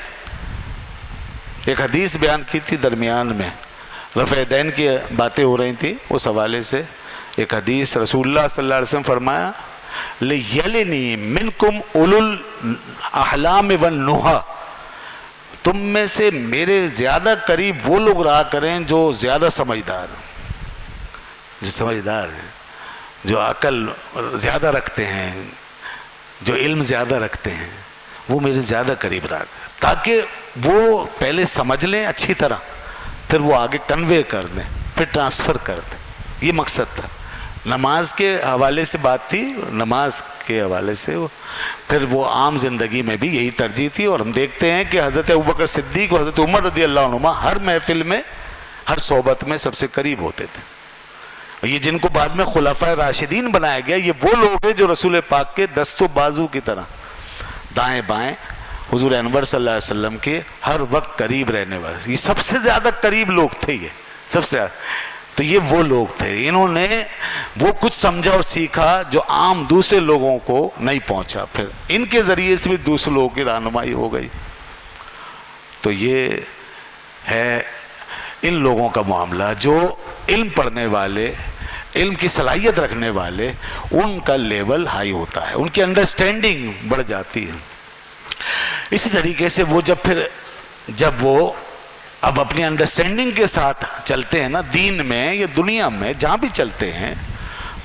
[SPEAKER 1] ایک حدیث بیان کی تھی، درمیان میں رفع دین کی باتیں ہو رہی تھیں، اس حوالے سے ایک حدیث رسول اللہ صلی اللہ علیہ وسلم فرمایا لِيَلِنِي مِنْكُمْ أُولُو الْأَحْلَامِ وَالنُّهَى، تم میں سے میرے زیادہ قریب وہ لوگ رہا کریں جو زیادہ سمجھدار ہیں، جو عقل زیادہ رکھتے ہیں، جو علم زیادہ رکھتے ہیں، وہ میرے زیادہ قریب رہا کریں، تاکہ وہ پہلے سمجھ لیں اچھی طرح، پھر وہ آگے کنوے کر دیں، پھر ٹرانسفر کر دیں۔ یہ مقصد تھا۔ نماز کے حوالے سے بات تھی، نماز کے حوالے سے، پھر وہ عام زندگی میں بھی یہی ترجیح تھی، اور ہم دیکھتے ہیں کہ حضرت ابوبکر صدیق اور حضرت عمر رضی اللہ عنہما ہر محفل میں، ہر صحبت میں سب سے قریب ہوتے تھے۔ اور یہ جن کو بعد میں خلفائے راشدین بنایا گیا، یہ وہ لوگ ہیں جو رسول پاک کے دست و بازو کی طرح دائیں بائیں حضور انور صلی اللہ علیہ وسلم کے ہر وقت قریب رہنے والے، یہ سب سے زیادہ قریب لوگ تھے، یہ سب سے زیادہ۔ تو یہ وہ لوگ تھے، انہوں نے وہ کچھ سمجھا اور سیکھا جو عام دوسرے لوگوں کو نہیں پہنچا، پھر ان کے ذریعے سے بھی دوسرے لوگوں کی رہنمائی ہو گئی۔ تو یہ ہے ان لوگوں کا معاملہ جو علم پڑھنے والے، علم کی صلاحیت رکھنے والے، ان کا لیول ہائی ہوتا ہے، ان کی انڈرسٹینڈنگ بڑھ جاتی ہے۔ اسی طریقے سے وہ جب وہ اب اپنی انڈرسٹینڈنگ کے ساتھ چلتے ہیں نا، دین میں یا دنیا میں جہاں بھی چلتے ہیں،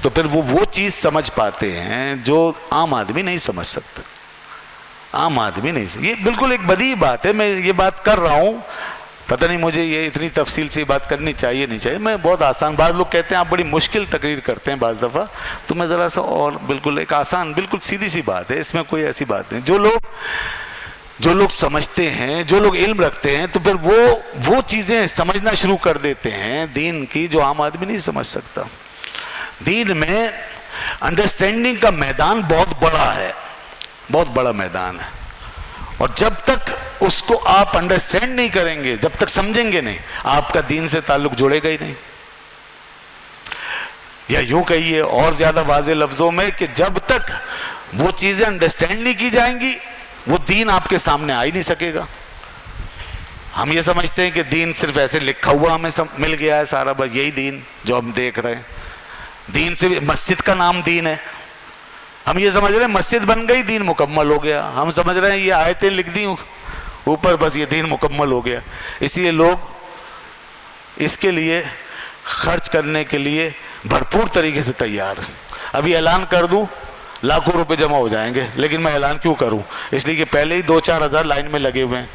[SPEAKER 1] تو پھر وہ چیز سمجھ پاتے ہیں جو عام آدمی نہیں سمجھ سکتا، عام آدمی نہیں۔ یہ بالکل ایک بدیہی بات ہے، میں یہ بات کر رہا ہوں پتہ نہیں مجھے یہ اتنی تفصیل سے بات کرنی چاہیے نہیں چاہیے. میں بہت آسان, بعض لوگ کہتے ہیں آپ بڑی مشکل تقریر کرتے ہیں بعض دفعہ, تو میں ذرا سا اور بالکل ایک آسان بالکل سیدھی سی بات ہے, اس میں کوئی ایسی بات نہیں. جو لوگ سمجھتے ہیں, جو لوگ علم رکھتے ہیں, تو پھر وہ چیزیں سمجھنا شروع کر دیتے ہیں دین کی جو عام آدمی نہیں سمجھ سکتا. دین میں انڈرسٹینڈنگ کا میدان بہت بڑا ہے, بہت بڑا میدان ہے, اور جب تک اس کو آپ انڈرسٹینڈ نہیں کریں گے, جب تک سمجھیں گے نہیں, آپ کا دین سے تعلق جڑے گا ہی نہیں. یا یوں کہیے اور زیادہ واضح لفظوں میں کہ جب تک وہ چیزیں انڈرسٹینڈ نہیں کی جائیں گی, وہ دین آپ کے سامنے آ ہی نہیں سکے گا. ہم یہ سمجھتے ہیں کہ دین صرف ایسے لکھا ہوا ہمیں مل گیا ہے سارا, بس یہی دین جو ہم دیکھ رہے ہیں. دین سے مسجد کا نام دین ہے, ہم یہ سمجھ رہے ہیں مسجد بن گئی دین مکمل ہو گیا. ہم سمجھ رہے ہیں یہ آیتیں لکھ دی اوپر, بس یہ دین مکمل ہو گیا. اس لیے لوگ اس کے لیے خرچ کرنے کے لیے بھرپور طریقے سے تیار ہیں. ابھی اعلان کر دوں لاکھوں روپے جمع ہو جائیں گے, لیکن میں اعلان کیوں کروں؟ اس لیے کہ پہلے ہی 2-4 ہزار لائن میں لگے ہوئے ہیں,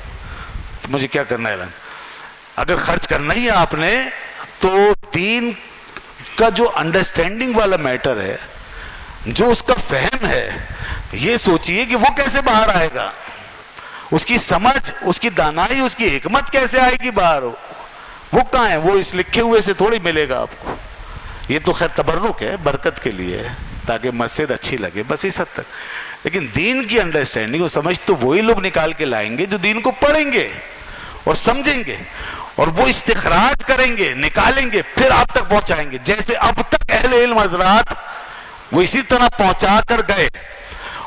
[SPEAKER 1] تو مجھے کیا کرنا ہے اعلان. اگر خرچ کرنا ہی ہے آپ نے, تو دین کا جو انڈرسٹینڈنگ والا میٹر ہے, جو اس کا فہم ہے, یہ سوچئے کہ وہ کیسے باہر آئے گا. اس کی سمجھ, اس کی دانائی, اس کی حکمت کیسے آئے گی باہر. وہ کہاں ہے؟ وہ اس لکھے ہوئے سے تھوڑی ملے گا آپ کو. یہ تو خیر تبرک ہے, برکت کے لیے ہے, تاکہ مسجد اچھی لگے, بس اس حد تک. لیکن دین کی انڈرسٹینڈنگ اور سمجھ تو وہی لوگ نکال کے لائیں گے جو دین کو پڑھیں گے اور سمجھیں گے, اور وہ استخراج کریں گے, نکالیں گے, پھر آپ تک پہنچائیں گے. جیسے اب تک اہل علم حضرات وہ اسی طرح پہنچا کر گئے,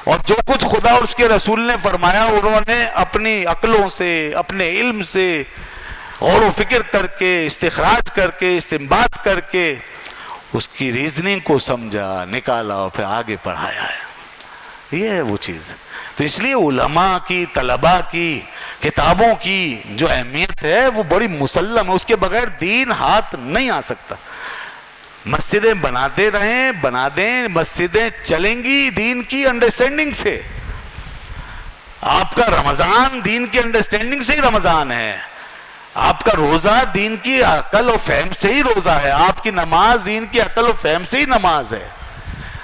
[SPEAKER 1] اور جو کچھ خدا اور اس کے رسول نے فرمایا انہوں نے اپنی عقلوں سے, اپنے علم سے غور و فکر کر کے, استخراج کر کے, استنباط کر کے اس کی ریزننگ کو سمجھا, نکالا, اور پھر آگے پڑھایا ہے. یہ ہے وہ چیز. تو اس لیے علماء کی, طلباء کی, کتابوں کی جو اہمیت ہے وہ بڑی مسلم ہے. اس کے بغیر دین ہاتھ نہیں آ سکتا. مسجدیں بناتے رہیں, بنا دیں, مسجدیں چلیں گی دین کی انڈرسٹینڈنگ سے. آپ کا رمضان دین کی انڈرسٹینڈنگ سے ہی رمضان ہے, آپ کا روزہ دین کی عقل و فہم سے ہی روزہ ہے, آپ کی نماز دین کی عقل و فہم سے ہی نماز ہے.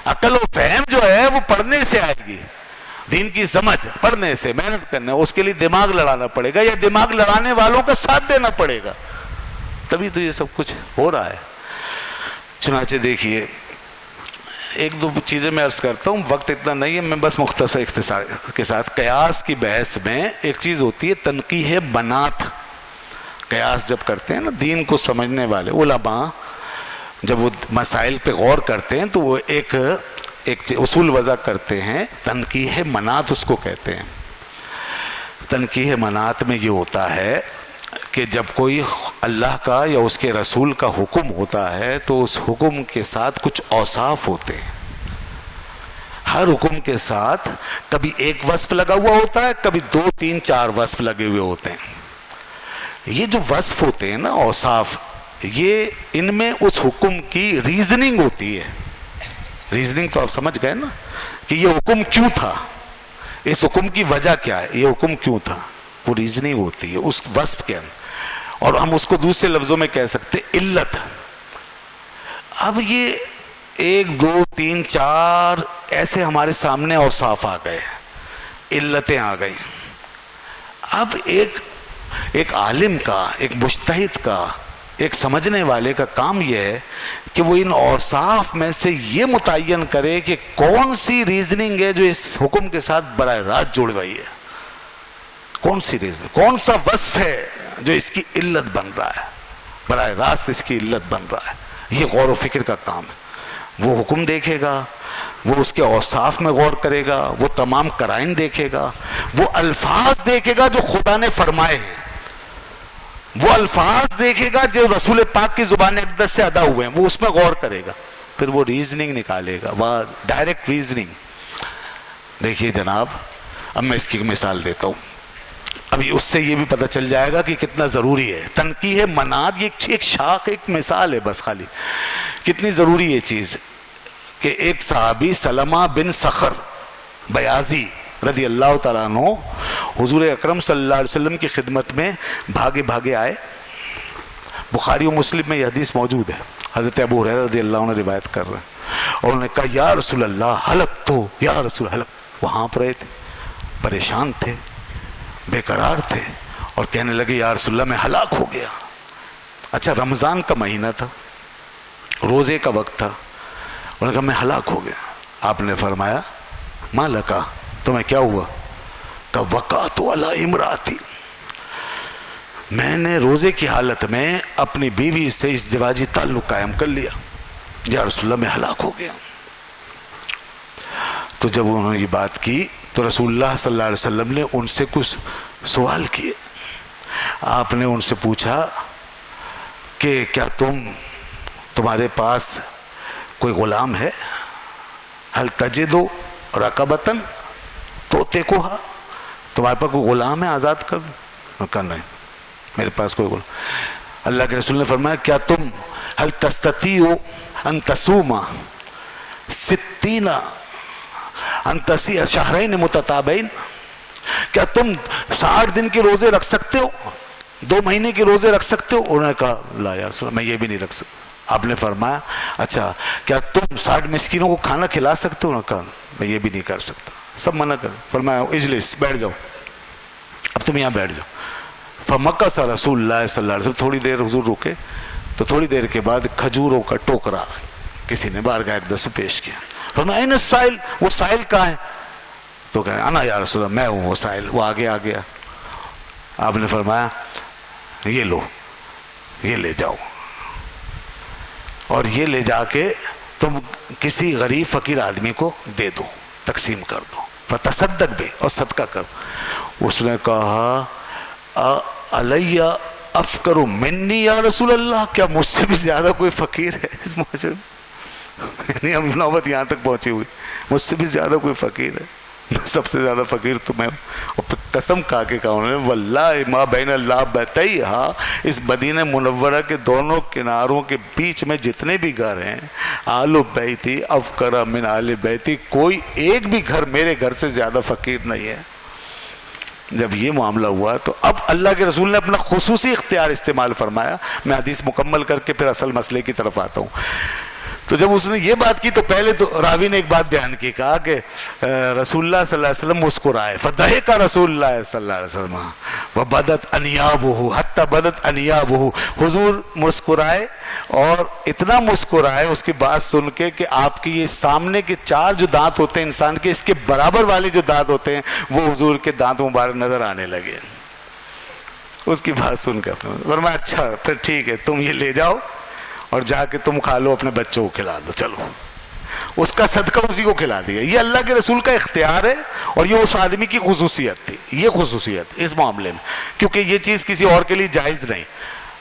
[SPEAKER 1] عقل و فہم جو ہے وہ پڑھنے سے آئے گی, دین کی سمجھ پڑھنے سے, محنت کرنے. اس کے لیے دماغ لڑانا پڑے گا, یا دماغ لڑانے والوں کا ساتھ دینا پڑے گا, تبھی تو یہ سب کچھ ہو رہا ہے. چنانچہ دیکھیے, 1-2 چیزیں میں عرض کرتا ہوں, وقت اتنا نہیں ہے, میں بس مختصر اختصار کے ساتھ. قیاس کی بحث میں ایک چیز ہوتی ہے تنقیح بنات. قیاس جب کرتے ہیں نا دین کو سمجھنے والے علماء, جب وہ مسائل پہ غور کرتے ہیں تو وہ ایک اصول وضع کرتے ہیں, تنقیح منات اس کو کہتے ہیں. تنقیح منات میں یہ ہوتا ہے کہ جب کوئی اللہ کا یا اس کے رسول کا حکم ہوتا ہے تو اس حکم کے ساتھ کچھ اوصاف ہوتے ہیں. ہر حکم کے ساتھ کبھی ایک وصف لگا ہوا ہوتا ہے, کبھی 2-3-4 وصف لگے ہوئے ہوتے ہیں. یہ جو وصف ہوتے ہیں نا, اوصاف, یہ ان میں اس حکم کی ریزننگ ہوتی ہے. ریزننگ تو آپ سمجھ گئے نا کہ یہ حکم کیوں تھا, اس حکم کی وجہ کیا ہے, یہ حکم کیوں تھا, وہ ریزننگ ہوتی ہے اس وصف کے اندر. اور ہم اس کو دوسرے لفظوں میں کہہ سکتے علت. اب یہ 1-2-3-4 ایسے ہمارے سامنے اوصاف آ گئے, علتیں آ گئی. اب ایک عالم کا, ایک مجتہد کا, ایک سمجھنے والے کا کام یہ ہے کہ وہ ان اوصاف میں سے یہ متعین کرے کہ کون سی ریزننگ ہے جو اس حکم کے ساتھ براہ راست جڑ گئی ہے, کون سی ریزننگ, کون سا وصف ہے جو اس کی علت بن رہا ہے, براہ راست اس کی علت بن رہا ہے. یہ غور و فکر کا کام ہے. وہ حکم دیکھے گا, وہ اس کے اوصاف میں غور کرے گا, وہ تمام قرائن دیکھے گا, وہ الفاظ دیکھے گا جو خدا نے فرمائے ہیں, وہ الفاظ دیکھے گا جو رسول پاک کی زبان اقدس سے ادا ہوئے ہیں, وہ اس میں غور کرے گا, پھر وہ ریزننگ نکالے گا, وہ ڈائریکٹ ریزننگ. دیکھیے جناب, اب میں اس کی مثال دیتا ہوں, ابھی اس سے یہ بھی پتہ چل جائے گا کہ کتنا ضروری ہے. تنقیح منات یہ ایک شاخ, ایک مثال ہے بس خالی, کتنی ضروری یہ چیز کہ ایک صحابی سلمہ بن صخر بیاضی رضی اللہ تعالیٰ عنہ, حضور اکرم صلی اللہ علیہ وسلم کی خدمت میں بھاگے بھاگے آئے. بخاری و مسلم میں یہ حدیث موجود ہے. حضرت ابو ہریرہ رضی اللہ عنہ روایت کر رہے ہیں, اور انہوں نے کہا یا رسول اللہ ہلک تو, یا رسول ہلک. وہاں پر رہے تھے, پریشان تھے, بے قرار تھے, اور کہنے لگے یا رسول اللہ میں ہلاک ہو گیا. اچھا رمضان کا مہینہ تھا, روزے کا وقت تھا. انہوں نے کہا میں ہلاک ہو گیا. آپ نے فرمایا ما لکا, تمہیں کیا ہوا؟ کہ وقعت علی امراتی, میں نے روزے کی حالت میں اپنی بیوی سے ازدواجی تعلق قائم کر لیا. یا رسول اللہ میں ہلاک ہو گیا. تو جب انہوں نے یہ بات کی تو رسول اللہ صلی اللہ علیہ وسلم نے ان سے کچھ سوال کیے. آپ نے ان سے پوچھا کہ کیا تمہارے پاس کوئی غلام ہے؟ حل تجدو رقبتن توتے کو, تمہارے پاس کوئی غلام ہے آزاد کر دوں؟ کہا نہیں میرے پاس کوئی غلام. اللہ کے رسول نے فرمایا کیا تم حل تستطیع ان تصوم 60 شہرین متتابعین, کیا تم 60 دن کے روزے رکھ سکتے ہو, 2 مہینے کے روزے رکھ سکتے ہو؟ انہوں نے کہا لا یا رسول اللہ میں یہ بھی نہیں رکھ سکتا. آپ نے فرمایا اچھا کیا تم 60 مسکینوں کو کھانا کھلا سکتے ہو؟ انہوں نے کہا میں یہ بھی نہیں کر سکتا. سب منع کر. فرمایا اجلس, بیٹھ جاؤ, اب تم یہاں بیٹھ جاؤ. فمکث رسول اللہ صلی اللہ علیہ وسلم, تھوڑی دیر حضور رکے, تو تھوڑی دیر کے بعد کھجوروں کا ٹوکرا کسی نے بارگاہ اقدس سے پیش کیا. فرمایا این السائل, وہ سائل کہاں ہے؟ تو کہا انا یا رسول اللہ, میں ہوں وہ سائل. وہ آگے آ گیا. آپ نے فرمایا یہ لو, یہ لے جاؤ, اور یہ لے جا کے تم کسی غریب فقیر آدمی کو دے دو, تقسیم کر دو. فتصدق بھی, اور صدقہ کر. اس نے کہا علیہ افقر منی یا رسول اللہ, کیا مجھ سے بھی زیادہ کوئی فقیر ہے اس معاشرے میں؟ یعنی اب نوبت یہاں تک پہنچی ہوئی, مجھ سے بھی زیادہ کوئی فقیر ہے؟ سب سے زیادہ فقیر تو میں. اور قسم کھا کے کہا انہوں نے واللہ ما بین اللہ بیتیہا, اس مدینہ منورہ کے دونوں کناروں کے بیچ میں جتنے بھی گھر ہیں, آل بیتی افقر من آل بیتی, کوئی ایک بھی گھر میرے گھر سے زیادہ فقیر نہیں ہے. جب یہ معاملہ ہوا تو اب اللہ کے رسول نے اپنا خصوصی اختیار استعمال فرمایا. میں حدیث مکمل کر کے پھر اصل مسئلے کی طرف آتا ہوں. تو جب اس نے یہ بات کی تو پہلے تو راوی نے ایک بات بیان کی, کہا کہ رسول اللہ صلی اللہ علیہ وسلم مسکرائے. فضحک رسول اللہ صلی اللہ علیہ وسلم وبدت انیابہ حتی بدت انیابہ, حضور مسکرائے اور اتنا مسکرائے اس کی بات سن کے کہ آپ کی یہ سامنے کے 4 جو دانت ہوتے ہیں انسان کے, اس کے برابر والے جو دانت ہوتے ہیں وہ حضور کے دانت مبارک نظر آنے لگے. اس کی بات سن کے فرمایا اچھا پھر ٹھیک ہے, تم یہ لے جاؤ اور جا کے تم کھا لو, اپنے بچوں کو کھلا دو. چلو, اس کا صدقہ اسی کو کھلا دیا. یہ اللہ کے رسول کا اختیار ہے, اور یہ اس آدمی کی خصوصیت تھی. یہ خصوصیت اس معاملے میں, کیونکہ یہ چیز کسی اور کے لیے جائز نہیں.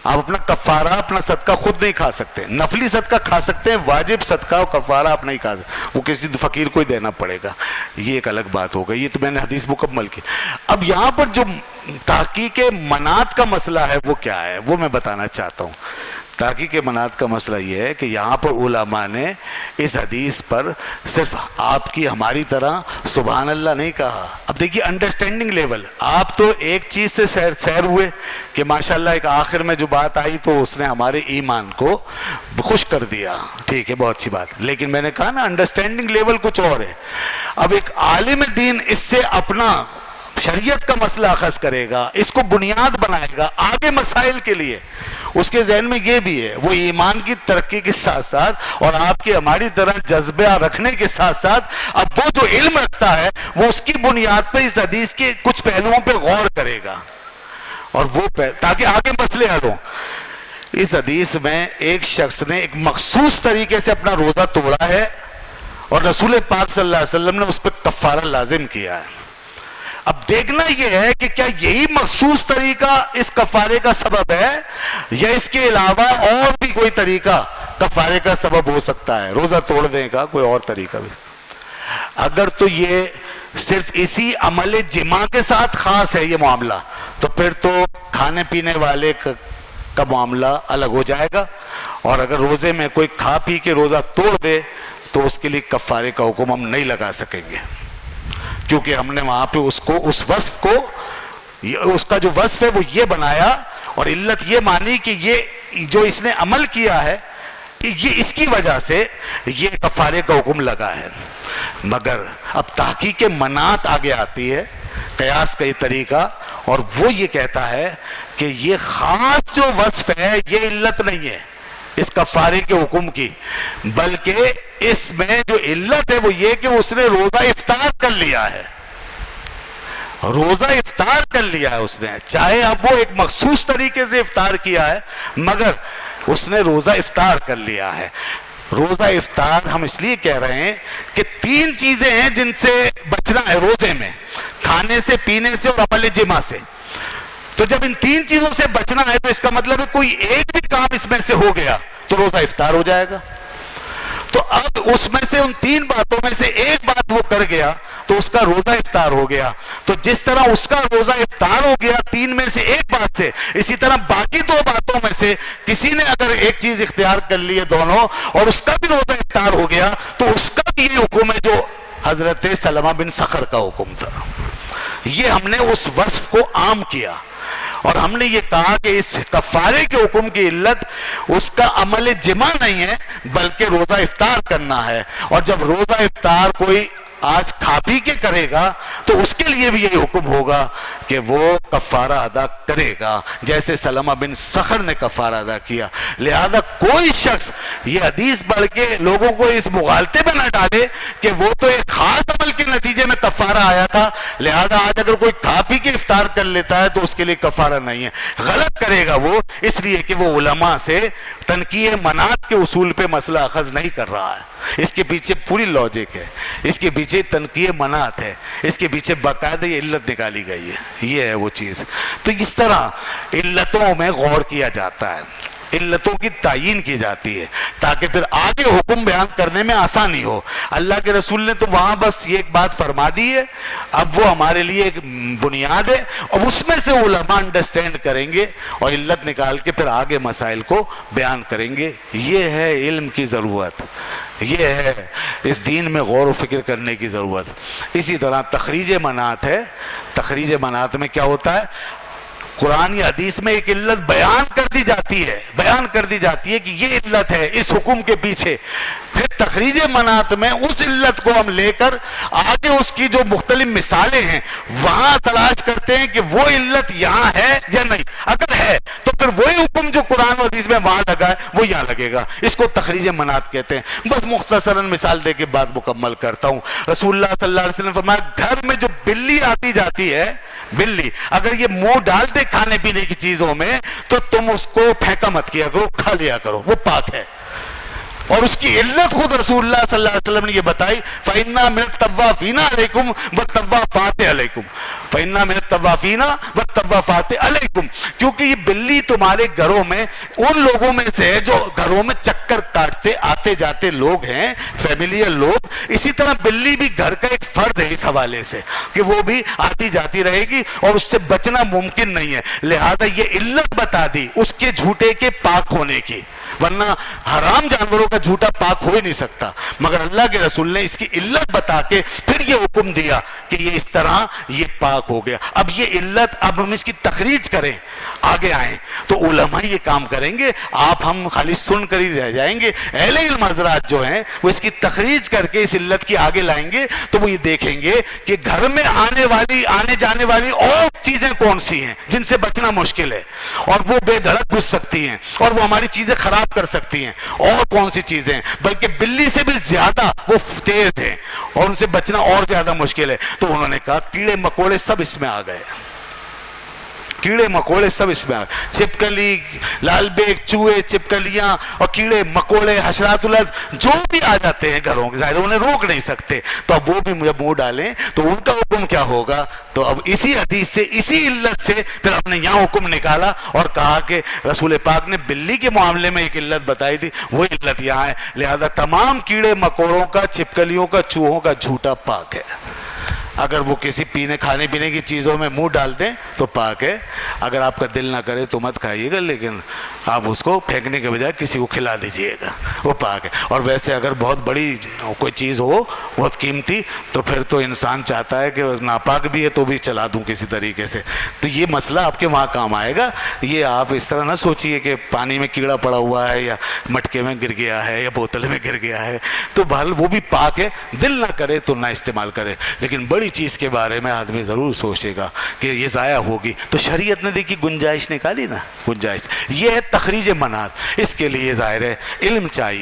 [SPEAKER 1] آپ اپنا کفارہ, اپنا صدقہ خود نہیں کھا سکتے. نفلی صدقہ کھا سکتے ہیں, واجب صدقہ اور کفارہ آپ نہیں کھا سکتے, وہ کسی فقیر کو ہی دینا پڑے گا. یہ ایک الگ بات ہو گئی. یہ تو میں نے حدیث مکمل کی. اب یہاں پر جو تحقیق منات کا مسئلہ ہے وہ کیا ہے, وہ میں بتانا چاہتا ہوں. تحقیق منات کا مسئلہ یہ ہے کہ یہاں پر علماء نے اس حدیث پر صرف آپ کی ہماری طرح سبحان اللہ نہیں کہا. اب دیکھیے انڈرسٹینڈنگ لیول, آپ تو ایک چیز سے سیر ہوئے کہ ماشاءاللہ ایک آخر میں جو بات آئی تو اس نے ہمارے ایمان کو خوش کر دیا, ٹھیک ہے بہت اچھی بات. لیکن میں نے کہا نا انڈرسٹینڈنگ لیول کچھ اور ہے. اب ایک عالم دین اس سے اپنا شریعت کا مسئلہ اخذ کرے گا, اس کو بنیاد بنائے گا آگے مسائل کے لیے. اس کے ذہن میں یہ بھی ہے, وہ ایمان کی ترقی کے ساتھ ساتھ اور آپ کی ہماری طرح جذبہ رکھنے کے ساتھ ساتھ اب وہ جو علم رکھتا ہے وہ اس کی بنیاد پہ اس حدیث کے کچھ پہلوؤں پہ غور کرے گا, اور وہ تاکہ آگے مسئلے حل ہوں. اس حدیث میں ایک شخص نے ایک مخصوص طریقے سے اپنا روزہ توڑا ہے, اور رسول پاک صلی اللہ علیہ وسلم نے اس پہ کفارہ لازم کیا ہے. اب دیکھنا یہ ہے کہ کیا یہی مخصوص طریقہ اس کفارے کا سبب ہے, یا اس کے علاوہ اور بھی کوئی طریقہ کفارے کا سبب ہو سکتا ہے, روزہ توڑنے کا کوئی اور طریقہ بھی. اگر تو یہ صرف اسی عمل جماع کے ساتھ خاص ہے یہ معاملہ, تو پھر تو کھانے پینے والے کا معاملہ الگ ہو جائے گا. اور اگر روزے میں کوئی کھا پی کے روزہ توڑ دے تو اس کے لیے کفارے کا حکم ہم نہیں لگا سکیں گے. کیونکہ ہم نے وہاں پہ اس وصف کو، اس کا جو وصف ہے وہ یہ بنایا اور علت یہ مانی کہ یہ جو اس نے عمل کیا ہے یہ اس کی وجہ سے یہ کفارے کا حکم لگا ہے. مگر اب تحقیق مناعت آگے آتی ہے، قیاس کا یہ طریقہ، اور وہ یہ کہتا ہے کہ یہ خاص جو وصف ہے یہ علت نہیں ہے اس کفارے کے حکم کی، بلکہ اس میں جو علت ہے وہ یہ کہ اس نے روزہ افطار کر لیا ہے. روزہ افطار کر لیا ہے اس نے، چاہے اب وہ ایک مخصوص طریقے سے افطار کیا ہے مگر اس نے روزہ افطار کر لیا ہے. روزہ افطار ہم اس لیے کہہ رہے ہیں کہ 3 چیزیں ہیں جن سے بچنا ہے روزے میں، کھانے سے، پینے سے اور عمل جماع سے. تو جب ان 3 چیزوں سے بچنا ہے تو اس کا مطلب ہے کوئی ایک بھی کام اس میں سے ہو گیا تو روزہ افطار ہو جائے گا. تو اب اس میں سے ان 3 باتوں میں سے ایک بات وہ کر گیا تو اس کا روزہ افطار ہو گیا. تو جس طرح اس کا روزہ افطار ہو گیا 3 میں سے ایک بات سے، اسی طرح باقی 2 باتوں میں سے کسی نے اگر ایک چیز اختیار کر لی ہے دونوں اور اس کا بھی روزہ افطار ہو گیا تو اس کا بھی یہ حکم ہے جو حضرت سلمہ بن صخر کا حکم تھا. یہ ہم نے اس وصف کو عام کیا اور ہم نے یہ کہا کہ اس کفارے کے حکم کی علت اس کا عمل جماع نہیں ہے بلکہ روزہ افطار کرنا ہے. اور جب روزہ افطار کوئی آج کھا پی کے کرے گا تو اس کے لیے بھی یہی حکم ہوگا کہ وہ کفارہ ادا کرے گا جیسے سلمہ بن صخر نے کفارہ ادا کیا. لہذا کوئی شخص یہ حدیث پڑھ کے لوگوں کو اس مغالطے میں نہ ڈالے کہ وہ تو ایک خاص عمل کے نتیجے میں کفارہ آیا تھا، لہذا آج اگر کوئی کھا پی کے افطار کر لیتا ہے تو اس کے لیے کفارہ نہیں ہے. غلط کرے گا وہ، اس لیے کہ وہ علماء سے تنقیح مناعت کے اصول پہ مسئلہ اخذ نہیں کر رہا ہے. اس کے پیچھے پوری لاجک ہے، اس کے پیچھے تنقیح مناعت ہے، اس کے پیچھے باقاعدہ یہ علت نکالی گئی ہے. یہ ہے وہ چیز. تو اس طرح علتوں میں غور کیا جاتا ہے، علتوں کی تعیین کی جاتی ہے تاکہ پھر آگے حکم بیان کرنے میں آسانی ہو. اللہ کے رسول نے تو وہاں بس یہ ایک بات فرما دی ہے، اب وہ ہمارے لیے ایک بنیاد ہے اور اس میں سے علماء انڈرسٹینڈ کریں گے اور علت نکال کے پھر آگے مسائل کو بیان کریں گے. یہ ہے علم کی ضرورت، یہ ہے اس دین میں غور و فکر کرنے کی ضرورت. اسی طرح تخریج مناعت ہے. تخریج مناعت میں کیا ہوتا ہے؟ قرآن یا حدیث میں ایک علت بیان کر دی جاتی ہے کہ یہ علت ہے اس حکم کے پیچھے، پھر تخریج مناعت میں اس علت کو ہم لے کر آگے اس کی جو مختلف مثالیں ہیں وہاں تلاش کرتے ہیں کہ وہ علت یہاں ہے یا نہیں. اگر ہے تو پھر وہی حکم جو قرآن و حدیث میں وہاں لگا ہے وہ یہاں لگے گا. اس کو تخریج مناعت کہتے ہیں. بس مختصراً مثال دے کے بات مکمل کرتا ہوں. رسول اللہ صلی اللہ علیہ وسلم فرمایا گھر میں جو بلی آتی جاتی ہے، بلی اگر یہ منہ ڈال دے کھانے پینے کی چیزوں میں تو تم اس کو پھینکا مت کیا کرو، کھا لیا کرو، وہ پاک ہے. اور اس کی علت خود رسول اللہ صلی اللہ علیہ وسلم نے یہ بتائی، فَإِنَّا مِنَ الطَّوَّافِينَ عَلَيْكُمْ وَالطَّوَّافَاتِ عَلَيْكُمْ فَإِنَّا مِنَ الطَّوَّافِينَ وَالطَّوَّافَاتِ عَلَيْكُمْ. کیونکہ یہ بلی تمہارے گھروں میں ان لوگوں میں سے ہے جو گھروں میں چکر کاٹتے آتے جاتے لوگ ہیں، فیملیئر لوگ. اسی طرح بلی بھی گھر کا ایک فرد ہے اس حوالے سے کہ وہ بھی آتی جاتی رہے گی اور اس سے بچنا ممکن نہیں ہے. لہذا یہ علت بتا دی اس کے جھوٹے کے پاک ہونے کی، ورنہ حرام جانوروں کا جھوٹا پاک ہو ہی نہیں سکتا. مگر اللہ کے رسول نے اس کی علت بتا کے پھر یہ حکم دیا کہ یہ اس طرح یہ پاک ہو گیا. اب یہ علت اب ہم اس کی تخریج کریں، آگے آئیں تو علماء یہ کام کریں گے، آپ ہم خالی سن کر ہی رہ جائیں گے. اہل علم حضرات جو ہیں وہ اس کی تخریج کر کے اس علت کی آگے لائیں گے تو وہ یہ دیکھیں گے کہ گھر میں آنے جانے والی اور چیزیں کون سی ہیں جن سے بچنا مشکل ہے اور وہ بے دھڑک گھس سکتی ہیں اور وہ ہماری چیزیں خراب کر سکتی ہیں، اور کون سی چیزیں، بلکہ بلی سے بھی زیادہ وہ تیز ہیں اور ان سے بچنا اور زیادہ مشکل ہے. تو انہوں نے کہا کیڑے مکوڑے سب اس میں آ گئے، کیڑے مکوڑے سب اس میں آ گئے. چھپکلی، لال بیگ، چوہے، چھپکلیاں اور کیڑے مکوڑے، حشرات الارض جو بھی آ جاتے ہیں گھروں کے، ظاہر انہیں روک نہیں سکتے. تو اب وہ بھی جب منہ ڈالیں تو ان کا حکم کیا ہوگا؟ تو اب اسی حدیث سے، اسی علت سے پھر ہم نے یہاں حکم نکالا اور کہا کہ رسول پاک نے بلی کے معاملے میں ایک علت بتائی تھی، وہ علت یہاں ہے. لہذا تمام کیڑے مکوڑوں کا، چھپکلیوں کا، چوہوں کا جھوٹا پاک ہے. اگر وہ کسی کھانے پینے کی چیزوں میں منہ ڈال دیں تو پاک ہے. اگر آپ کا دل نہ کرے تو مت کھائیے گا، لیکن آپ اس کو پھینکنے کے بجائے کسی کو کھلا دیجئے گا، وہ پاک ہے۔ اور ویسے اگر بہت بڑی کوئی چیز ہو بہت قیمتی تو پھر تو انسان چاہتا ہے کہ ناپاک بھی ہے تو بھی چلا دوں کسی طریقے سے، تو یہ مسئلہ آپ کے وہاں کام آئے گا۔ یہ آپ اس طرح نہ سوچئے کہ پانی میں کیڑا پڑا ہوا ہے یا مٹکے میں گر گیا ہے یا بوتل میں گر گیا ہے، تو بہرحال وہ بھی پاک ہے، دل نہ کرے تو نہ استعمال کرے، لیکن بڑی چیز کے بارے میں آدمی ضرور سوچے گا کہ یہ ضائع ہوگی، تو شریعت نے دیکھی گنجائش نکالی نا، گنجائش، یہ ہے تخریج منات۔ اس کے لیے ظاہر ہے علم چاہیے۔